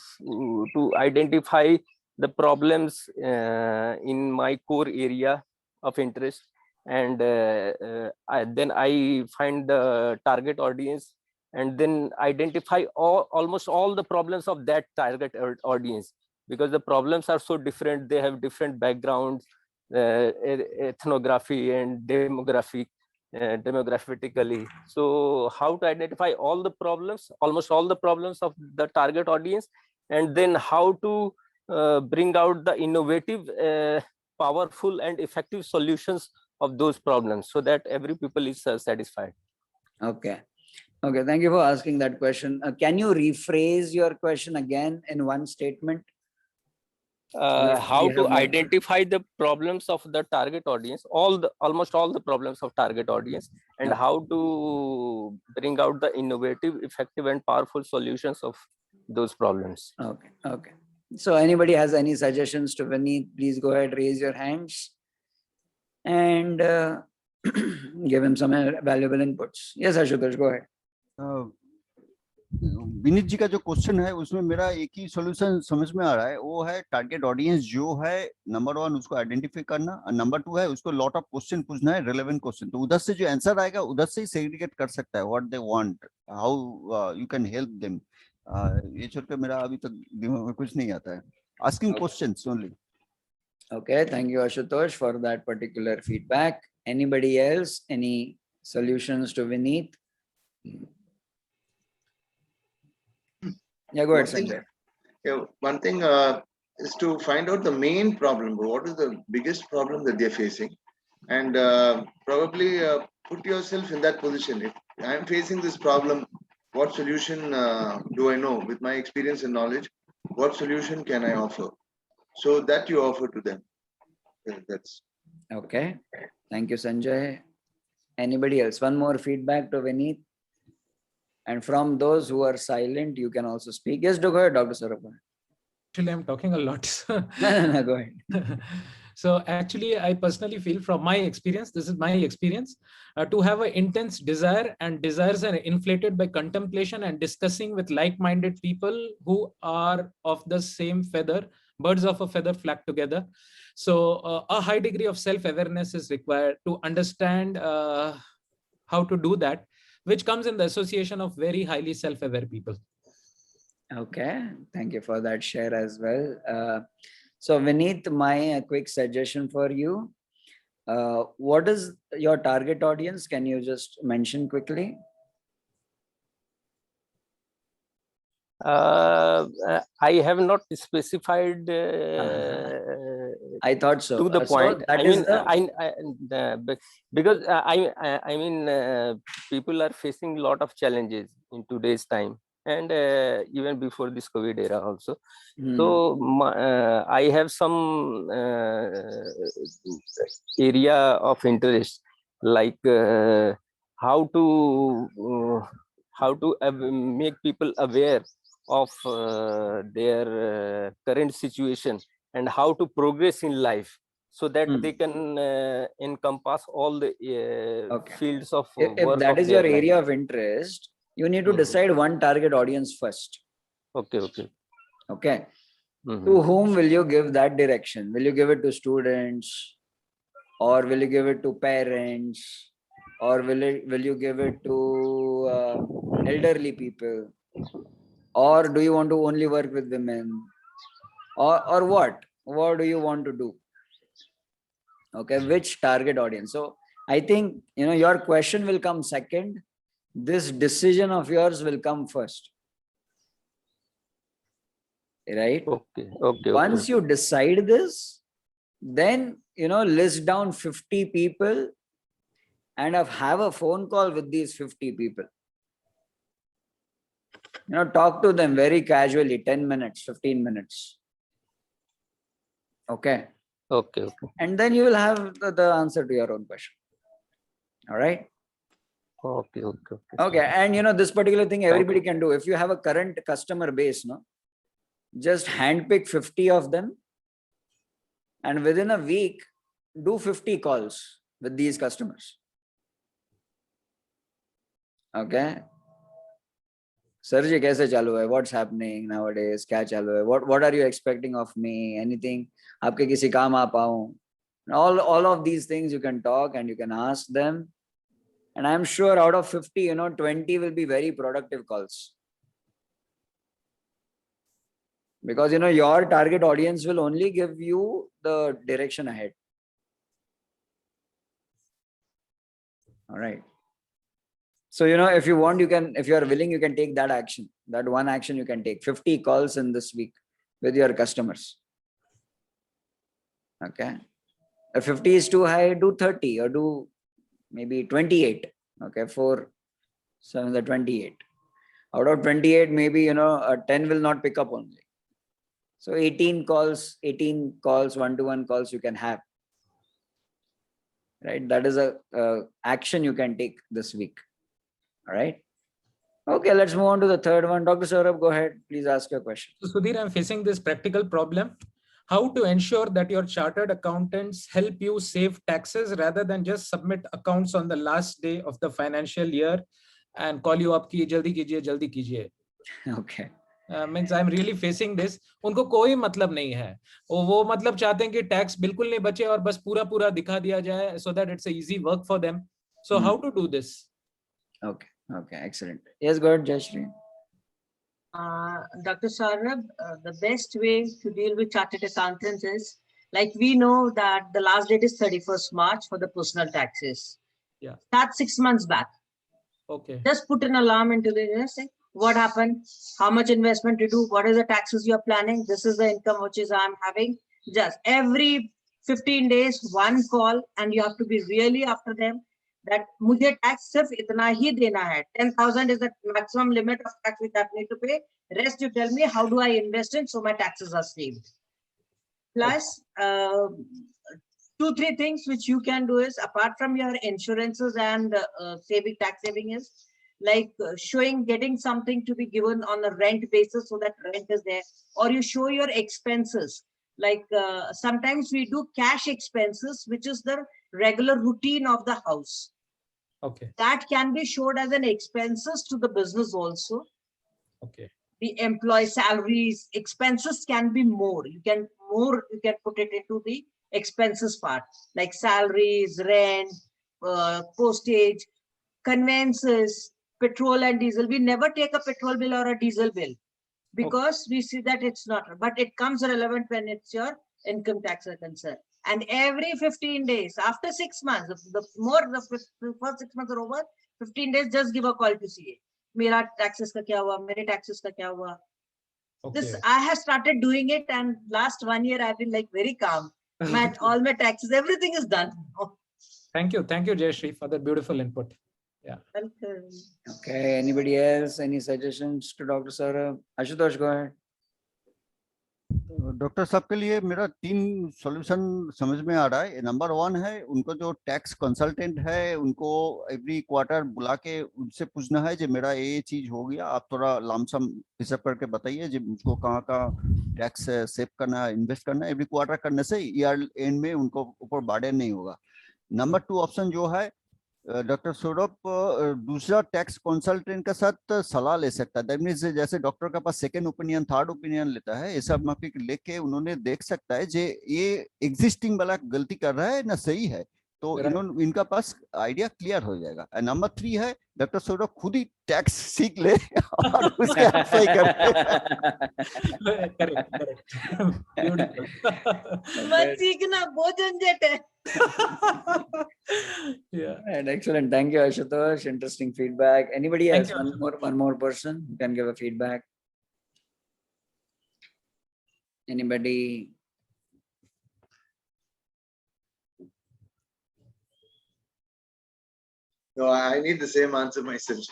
identify the problems in my core area of interest, and then I find the target audience, and then identify almost all the problems of that target audience, because the problems are so different. They have different backgrounds, ethnography and demographically. So how to identify all the problems, almost all the problems of the target audience, and then how to bring out the innovative, powerful and effective solutions of those problems, so that every people is satisfied. Okay. Thank you for asking that question. Can you rephrase your question again in one statement? How to identify the problems of the target audience, almost all the problems of target audience, and how to bring out the innovative, effective and powerful solutions of those problems. Okay. So anybody has any suggestions to Vineet, please go ahead, raise your hands and give him some valuable inputs. Yes, Ashutosh, go ahead. Vineet जी का जो question है उसमें मेरा एक ही solution समझ में आ रहा है, वो है टारगेट ऑडियंस जो है, नंबर 1 उसको आइडेंटिफाई करना, और नंबर 2 है उसको लॉट ऑफ क्वेश्चन पूछना है, रिलेवेंट क्वेश्चन, तो उधर से जो आंसर आएगा उधर से ही सेग्रीगेट कर सकता है what they want, how you can help them. ये छोड़कर मेरा अभी तक दिमाग में कुछ नहीं आता है। Asking questions only. Okay, thank you Ashutosh for that particular feedback. Anybody else, any solutions to Vineet? Yeah, go ahead, Sanjay. One thing is to find out the main problem. What is the biggest problem that they're facing? And probably put yourself in that position. If I'm facing this problem, what solution do I know? With my experience and knowledge, what solution can I offer? So that you offer to them. That's okay. Thank you, Sanjay. Anybody else? One more feedback to Vineet. And from those who are silent, you can also speak. Yes, go ahead, Dr. Saurabh. Actually, I'm talking a lot. No, go ahead. So actually, I personally feel from my experience, this is my experience, to have an intense desire, and desires are inflated by contemplation and discussing with like-minded people who are of the same feather, birds of a feather flock together. So a high degree of self-awareness is required to understand how to do that, which comes in the association of very highly self-aware people. Okay, thank you for that share as well. So Vineet, my quick suggestion for you, what is your target audience? Can you just mention quickly? I have not specified I thought so. to the So point. that I is mean, because I mean, people are facing a lot of challenges in today's time, and even before this COVID era also. So I have some area of interest, like how to make people aware of their current situation and how to progress in life, so that they can encompass all the fields of if work that of is their your life. area of interest, you need to decide one target audience first. Okay. To whom will you give that direction? Will you give it to students, or will you give it to parents, or will you give it to elderly people, or do you want to only work with women, or what do you want to do? Okay, which target audience? So I think, your question will come second. This decision of yours will come first. Right? Once you decide this, then, list down 50 people and have a phone call with these 50 people. Talk to them very casually, 10 minutes, 15 minutes. Okay. And then you will have the answer to your own question. All right. Okay. And this particular thing everybody can do. If you have a current customer base, just handpick 50 of them, and within a week, do 50 calls with these customers. Okay. Sirji, kaise chalu hai? What's happening nowadays? Kya chalu hai? What are you expecting of me? Anything? Aapke kisi kaam aa paun? All of these things you can talk and you can ask them. And I'm sure out of 50, 20 will be very productive calls. Because, your target audience will only give you the direction ahead. All right. So, if you want, if you are willing, you can take that action. That one action you can take. 50 calls in this week with your customers. Okay. If 50 is too high, do 30 or do maybe 28. Okay. 4, 7, 28. Out of 28, maybe, 10 will not pick up only. So 18 calls, one-to-one calls you can have. Right. That is a action you can take this week. All right. Okay, let's move on to the third one. Dr. Saurabh, go ahead. Please ask your question. So Sudhir, I'm facing this practical problem. How to ensure that your chartered accountants help you save taxes rather than just submit accounts on the last day of the financial year and call you up ki jaldi kijiye. Okay. Means I'm really facing this. उनको कोई मतलब नहीं है. वो मतलब चाहते हैं कि टैक्स बिल्कुल नहीं बचे और बस पूरा दिखा दिया जाए, so that it's a easy work for them. So how to do this? Okay, excellent. Yes, go ahead, Jayashree. Dr. Saurabh, the best way to deal with chartered accountants is, like, we know that the last date is 31st March for the personal taxes. Yeah. Start 6 months back. Okay. Just put an alarm into the say what happened, how much investment to do, what is the taxes you're planning, this is the income which is I'm having. Just every 15 days, one call, and you have to be really after them that mujhe tax sirf itna hi dena hai. 10,000 is the maximum limit of tax which I need to pay. Rest you tell me, how do I invest in so my taxes are saved? Plus, 2-3 things which you can do is, apart from your insurances and tax saving, is like getting something to be given on a rent basis so that rent is there, or you show your expenses. Like sometimes we do cash expenses, which is the regular routine of the house. Okay. That can be showed as an expenses to the business also. Okay. The employee salaries, expenses can be more. You can put it into the expenses part, like salaries, rent, postage, conveyances, petrol and diesel. We never take a petrol bill or a diesel bill because we see that it's not, but it comes relevant when it's your income tax are concerned. And every 15 days, after 6 months, the first 6 months are over, 15 days, just give a call to CA. मेरा taxes का क्या हुआ, मेरे taxes का क्या हुआ. This Okay. I have started doing it, and last 1 year I've been like very calm. All my taxes, everything is done. Thank you, Jayashree, for that beautiful input. Welcome. Okay, anybody else? Any suggestions to Dr. Saurabh? Ashutosh, go ahead. Doctor साहब के लिए मेरा 3 solution समझ में आ रहा है. Number 1 है, उनको जो टैक्स कंसल्टेंट है उनको एवरी क्वार्टर बुला के उनसे पूछना है जो मेरा ये चीज हो गया, आप थोड़ा लमसम हिसाब करके बताइए जो मुझको कहाँ का टैक्स सेव करना है, इन्वेस्ट करना है. एवरी क्वार्टर करने से ईयर एंड में उनको ऊपर बर्डन नहीं होगा. नंबर 2 ऑप्शन जो है, डॉक्टर सौरभ दूसरा टैक्स कंसल्टेंट के साथ सलाह ले सकता है. दैट मींस जैसे डॉक्टर के पास सेकंड ओपिनियन, थर्ड ओपिनियन लेता है, ऐसा माफिक लेके उन्होंने देख सकता है जे ये एग्जिस्टिंग वाला गलती कर रहा है ना सही है, तो इन्होंने इनका पास आइडिया क्लियर हो जाएगा. नंबर 3 है, डॉक्टर सौरभ खुद ही टैक्स सीख ले और उसके अप्लाई Beautiful. मत सीखना, बहुत झंझट है. Yeah. Right, excellent. Thank you, Ashutosh. Interesting feedback. Anybody Thank else? you, One more person who can give a feedback. Anybody? No, I need the same answer myself.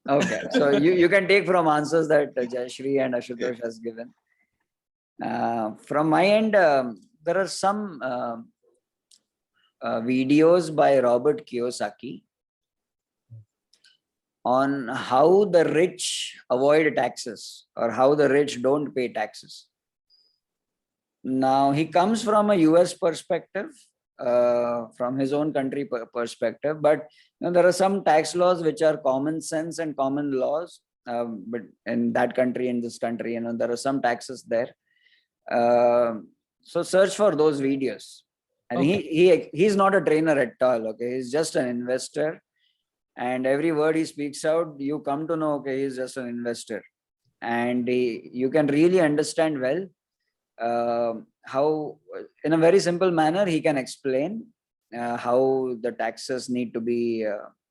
Okay, so you can take from answers that Jayashree and Ashutosh has given. From my end, there are some videos by Robert Kiyosaki on how the rich avoid taxes or how the rich don't pay taxes. Now, he comes from a US perspective, from his own country perspective, but there are some tax laws which are common sense and common laws, but in that country, in this country, there are some taxes there. So search for those videos. And Okay. he's not a trainer at all. Okay, he's just an investor, and every word he speaks out, you come to know, okay, he's just an investor, and you can really understand well how, in a very simple manner, he can explain how the taxes need to be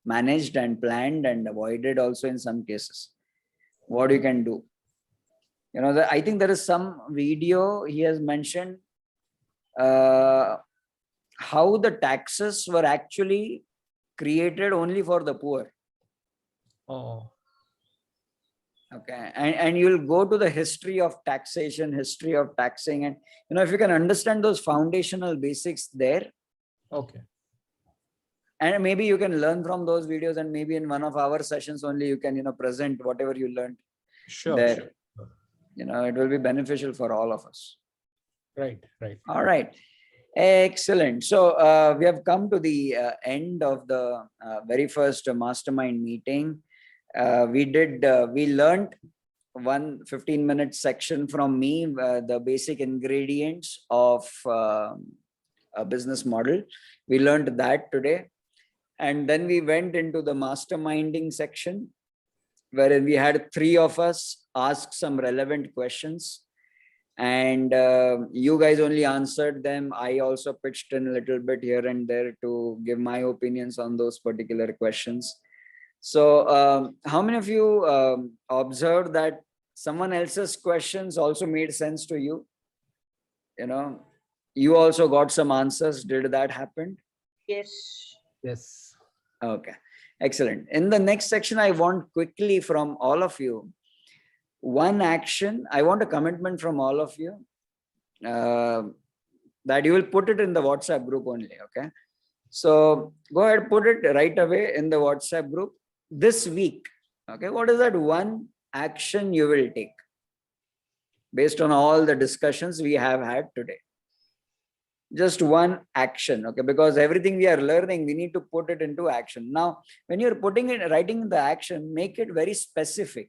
managed and planned and avoided also in some cases. What you can do. I think there is some video he has mentioned how the taxes were actually created only for the poor. Oh. Okay, and you'll go to the history of taxation, history of taxing, and if you can understand those foundational basics there, Okay. and maybe you can learn from those videos, and maybe in one of our sessions only you can present whatever you learned Sure. there. Sure. It will be beneficial for all of us. Right. All right, excellent. So we have come to the end of the very first mastermind meeting. We learned one 15-minute section from me, the basic ingredients of a business model. We learned that today. And then we went into the masterminding section, wherein we had 3 of us ask some relevant questions. And you guys only answered them. I also pitched in a little bit here and there to give my opinions on those particular questions. So how many of you observed that someone else's questions also made sense to you? You also got some answers. Did that happen? Yes. Yes. Okay, excellent. In the next section, I want quickly from all of you, one action. I want a commitment from all of you that you will put it in the WhatsApp group only. Okay, so go ahead, put it right away in the WhatsApp group this week. Okay, what is that one action you will take based on all the discussions we have had today? Just one action. Okay, because everything we are learning, we need to put it into action. Now, when you're writing the action, make it very specific.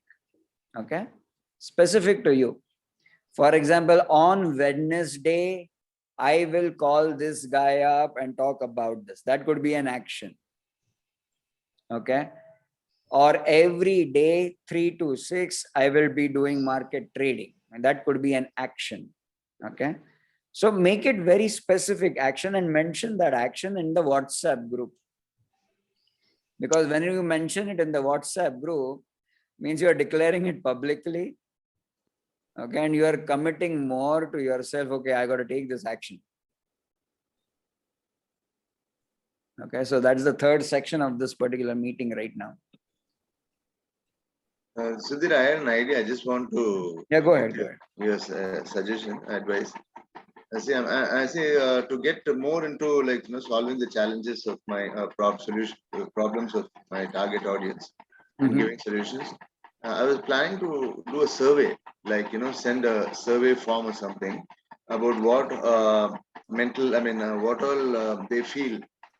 Okay, specific to you. For example, on Wednesday, I will call this guy up and talk about this. That could be an action. Okay, or every day 3 to 6, I will be doing market trading, and that could be an action. Okay, so make it very specific action and mention that action in the WhatsApp group, because when you mention it in the WhatsApp group, means you are declaring it publicly. Okay, and you are committing more to yourself. Okay, I got to take this action. Okay, so that's the third section of this particular meeting right now. Sudhir, I had an idea. I just want to Go ahead. your suggestion, advice. I see. To get more into solving the challenges of my problems of my target audience and giving solutions. I was planning to do a survey, send a survey form or something about what what all they feel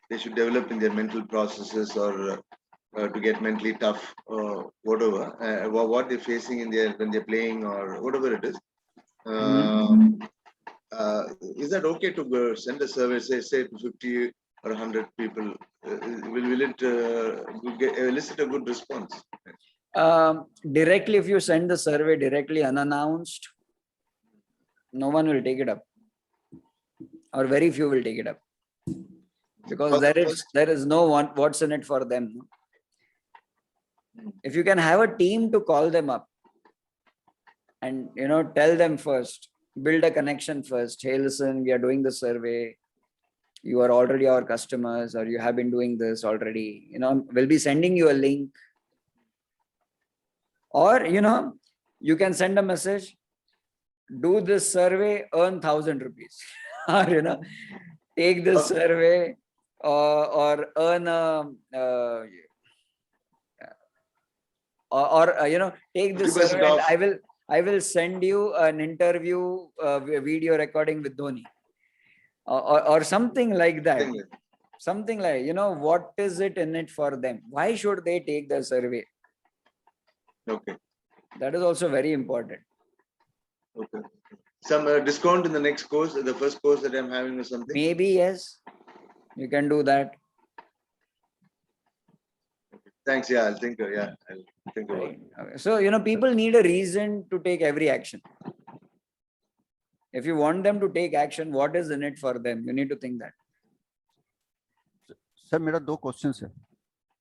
they should develop in their mental processes or to get mentally tough or whatever, what they're facing when they're playing or whatever it is. Is that okay to send a survey, say to 50 or 100 people? Will it elicit a good response? Directly, if you send the survey directly unannounced, no one will take it up, or very few will take it up, because there is no one what's in it for them. If you can have a team to call them up and tell them first, build a connection first. Hey, listen, we are doing the survey. You are already our customers, or you have been doing this already. We'll be sending you a link. Or, you can send a message, do this survey, earn 1,000 rupees. Or, take this survey or earn take this survey and I will send you an interview video recording with Dhoni. Or something like that. Something like, what is it in it for them? Why should they take the survey? Okay. That is also very important. Okay. Some discount in the next course, the first course that I'm having or something? Maybe, yes. You can do that. Thanks. Yeah, I'll think about it. Okay. So, people need a reason to take every action. If you want them to take action, what is in it for them? You need to think that. Sir, मेरा दो questions है.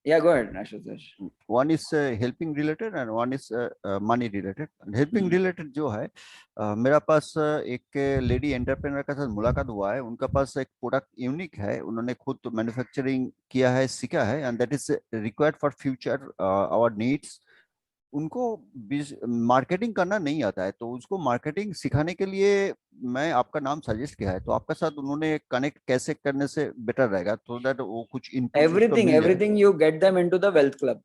Yeah, go ahead, Ashutosh. One is helping related and one is money related. Helping related जो है, मेरा पास एक lady entrepreneur का साथ मुलाकात हुआ है. उनका पास एक प्रोडक्ट यूनिक है, उन्होंने खुद मैन्युफैक्चरिंग किया है, सीखा है, and that is required for future our needs. उनको मार्केटिंग करना नहीं आता है, तो उसको मार्केटिंग सिखाने के लिए मैं आपका नाम सजेस्ट किया है. तो आपका साथ उन्होंने कनेक्ट कैसे करने से बेटर रहेगा, तो दैट वो कुछ everything you get them into the wealth club.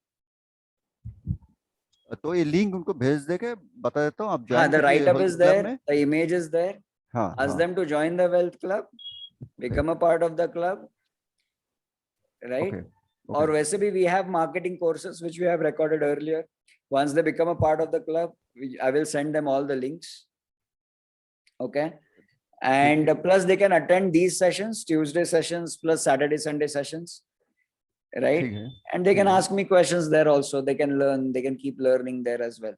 तो ये लिंक उनको भेज देके बता देता हूँ, आप join. The write up is there, the image is there. Ask them to join the wealth club, become a part of the club, right? Okay. Or वैसे भी we have marketing courses which we have recorded earlier. Once they become a part of the club, I will send them all the links. Okay. And plus they can attend these sessions, Tuesday sessions plus Saturday, Sunday sessions. Right. And they can ask me questions there also. They can learn, they can keep learning there as well.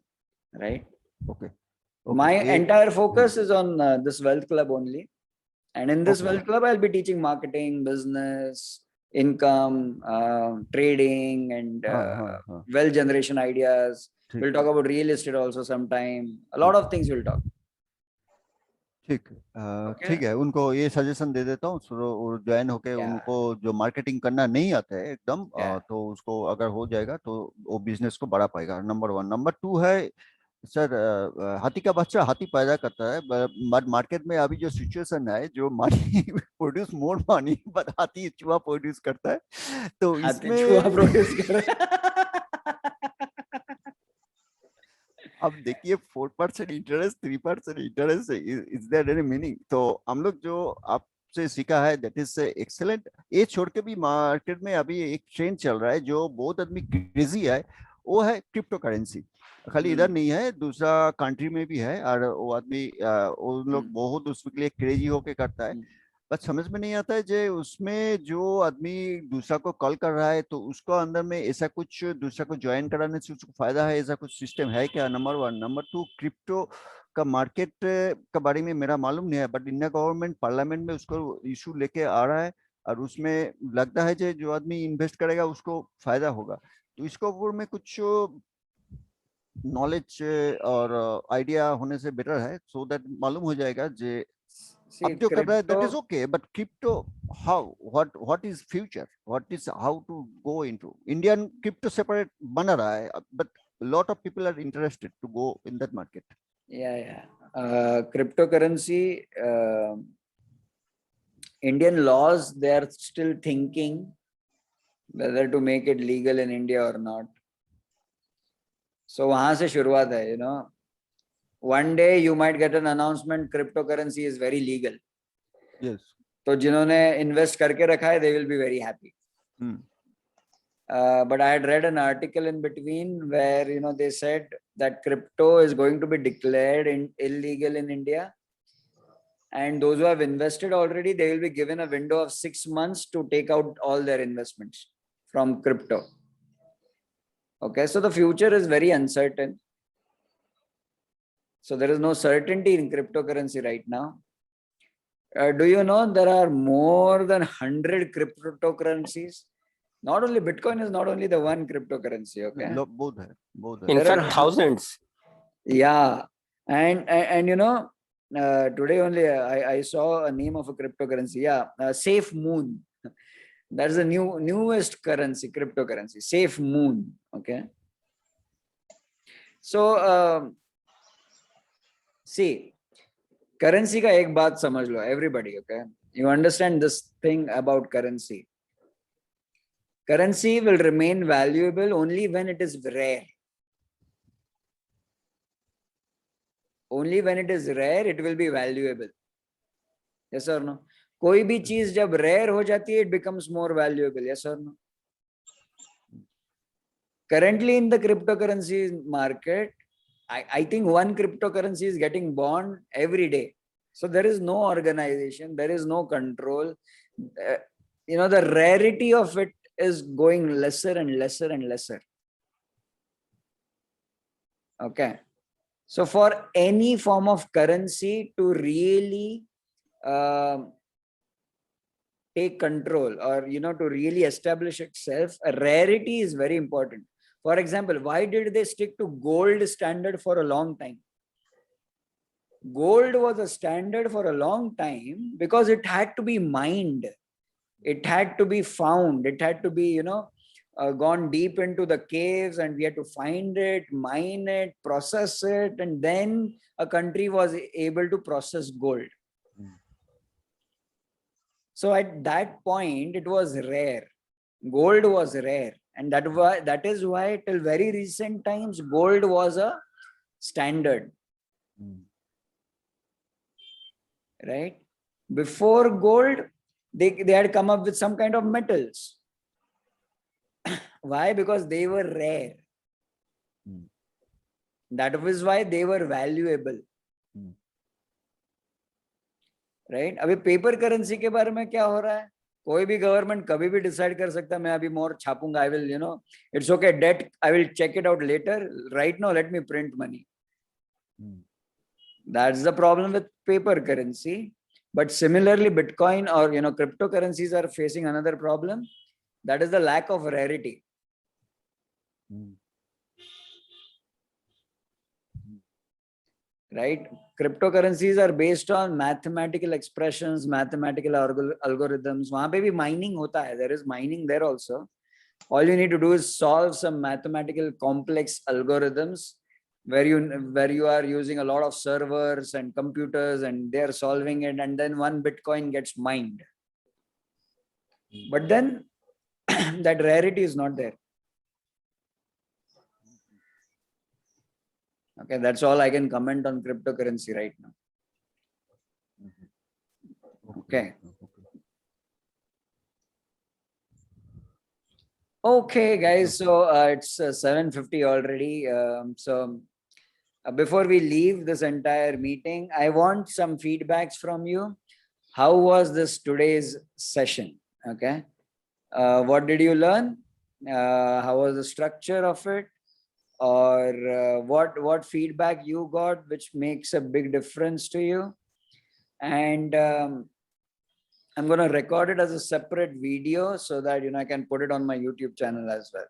Right. Okay. My entire focus is on this wealth club only. And in this wealth club, I'll be teaching marketing, business, income, trading, and wealth generation ideas. We'll talk about real estate also sometime. A lot of things we'll talk. ठीक है. उनको ये suggestion दे देता हूँ, join होके उनको जो marketing करना नहीं आता है एकदम, तो उसको अगर हो जाएगा तो वो बिजनेस को बढ़ा पाएगा. नंबर 1. नंबर 2 है सर, हाथी का बच्चा हाथी पैदा करता है, बट मार्केट में अभी जो सिचुएशन है, जो money produce more money, but हाथी चूहा प्रोड्यूस करता है. तो इसमें चूहा प्रोड्यूस कर रहा है. अब देखिए 4% interest, 3% interest, is there any meaning? तो हम लोग जो आपसे सीखा है दैट इज एक्सेलेंट. ये छोड़ के भी मार्केट में अभी एक ट्रेंड चल रहा है जो बहुत आदमी क्रेजी है, वो है क्रिप्टो करेंसी. खाली इधर नहीं है, दूसरा कंट्री में भी है, और वो आदमी उन लोग बहुत उसके लिए क्रेजी होके करता है. बस समझ में नहीं आता है जे उसमें जो आदमी दूसरा को कॉल कर रहा है, तो उसको अंदर में ऐसा कुछ दूसरा को ज्वाइन कराने से उसको फायदा है, ऐसा कुछ सिस्टम है क्या? नंबर 1. नंबर 2, क्रिप्टो का मार्केट का बारे में मेरा मालूम नहीं है, बट इंडिया गवर्नमेंट पार्लियामेंट में उसको इशू लेके आ रहा है, और उसमें लगता है जो आदमी इन्वेस्ट करेगा उसको फायदा होगा. तो इसको ऊपर में कुछ नॉलेज और आइडिया होने से बेटर है, सो दैट मालूम हो जाएगा जे See, अब जो कर रहा है that is crypto, okay, but crypto how, what is future, what is how to go into Indian crypto separate बना रहा है, but lot of people are interested to go in that market. yeah. Cryptocurrency, Indian laws, they are still thinking whether to make it legal in India or not. So वहां से शुरुआत है, you know. One day you might get an announcement, cryptocurrency is very legal. Yes. तो जिन्होंने invest करके रखा है, they will be very happy. But I had read an article in between where, you know, they said that crypto is going to be declared illegal in India. And those who have invested already, they will be given a window of 6 months to take out all their investments from crypto. Okay, so the future is very uncertain. So there is no certainty in cryptocurrency right now. Do you know there are more than 100 cryptocurrencies? Not only Bitcoin is not only the one cryptocurrency, okay? Both hai, both hai. In There fact, are thousands. Yeah, and you know, today only I saw a name of a cryptocurrency. Yeah, Safe Moon. That's the newest currency, cryptocurrency. Safe Moon. Okay. So see, currency का एक बात समझ लो, everybody. Okay, you understand this thing about currency. Currency will remain valuable only when it is rare. Only when it is rare, it will be valuable. Yes or no? कोई भी चीज जब rare हो जाती है, it becomes more valuable. Yes or no? Currently in the cryptocurrency market, I think one cryptocurrency is getting born every day. So there is no organization, there is no control. You know, the rarity of it is going lesser and lesser and lesser. Okay. So for any form of currency to really take control, or, you know, to really establish itself, a rarity is very important. For example, why did they stick to gold standard for a long time? Gold was a standard for a long time because it had to be mined. It had to be found. It had to be, you know, gone deep into the caves, and we had to find it, mine it, process it, and then a country was able to process gold. So at that point, it was rare. Gold was rare. And that is why till very recent times, gold was a standard. Right? Before gold, they had come up with some kind of metals. Why? Because they were rare. That was why they were valuable. Right? अभी paper currency के बारे में क्या हो रहा है? कोई भी गवर्नमेंट कभी भी डिसाइड कर सकता है, मैं अभी मोर छापूंगा, I will, you know, it's okay, that I will check it out later, right now let me print money. That's the problem with paper currency. But similarly, Bitcoin or, you know, cryptocurrencies are facing another problem. That is the lack of rarity. Right? Cryptocurrencies are based on mathematical expressions, mathematical algorithms. वहाँ पे भी mining होता है. There is mining there also. All you need to do is solve some mathematical complex algorithms where you are using a lot of servers and computers, and they are solving it, and then one Bitcoin gets mined. But then that rarity is not there. Okay, that's all I can comment on cryptocurrency right now. Okay. Okay, guys. So it's 7:50 already. So before we leave this entire meeting, I want some feedbacks from you. How was this today's session? Okay. What did you learn? How was the structure of it? Or what feedback you got which makes a big difference to you? And I'm going to record it as a separate video so that, you know, I can put it on my YouTube channel as well.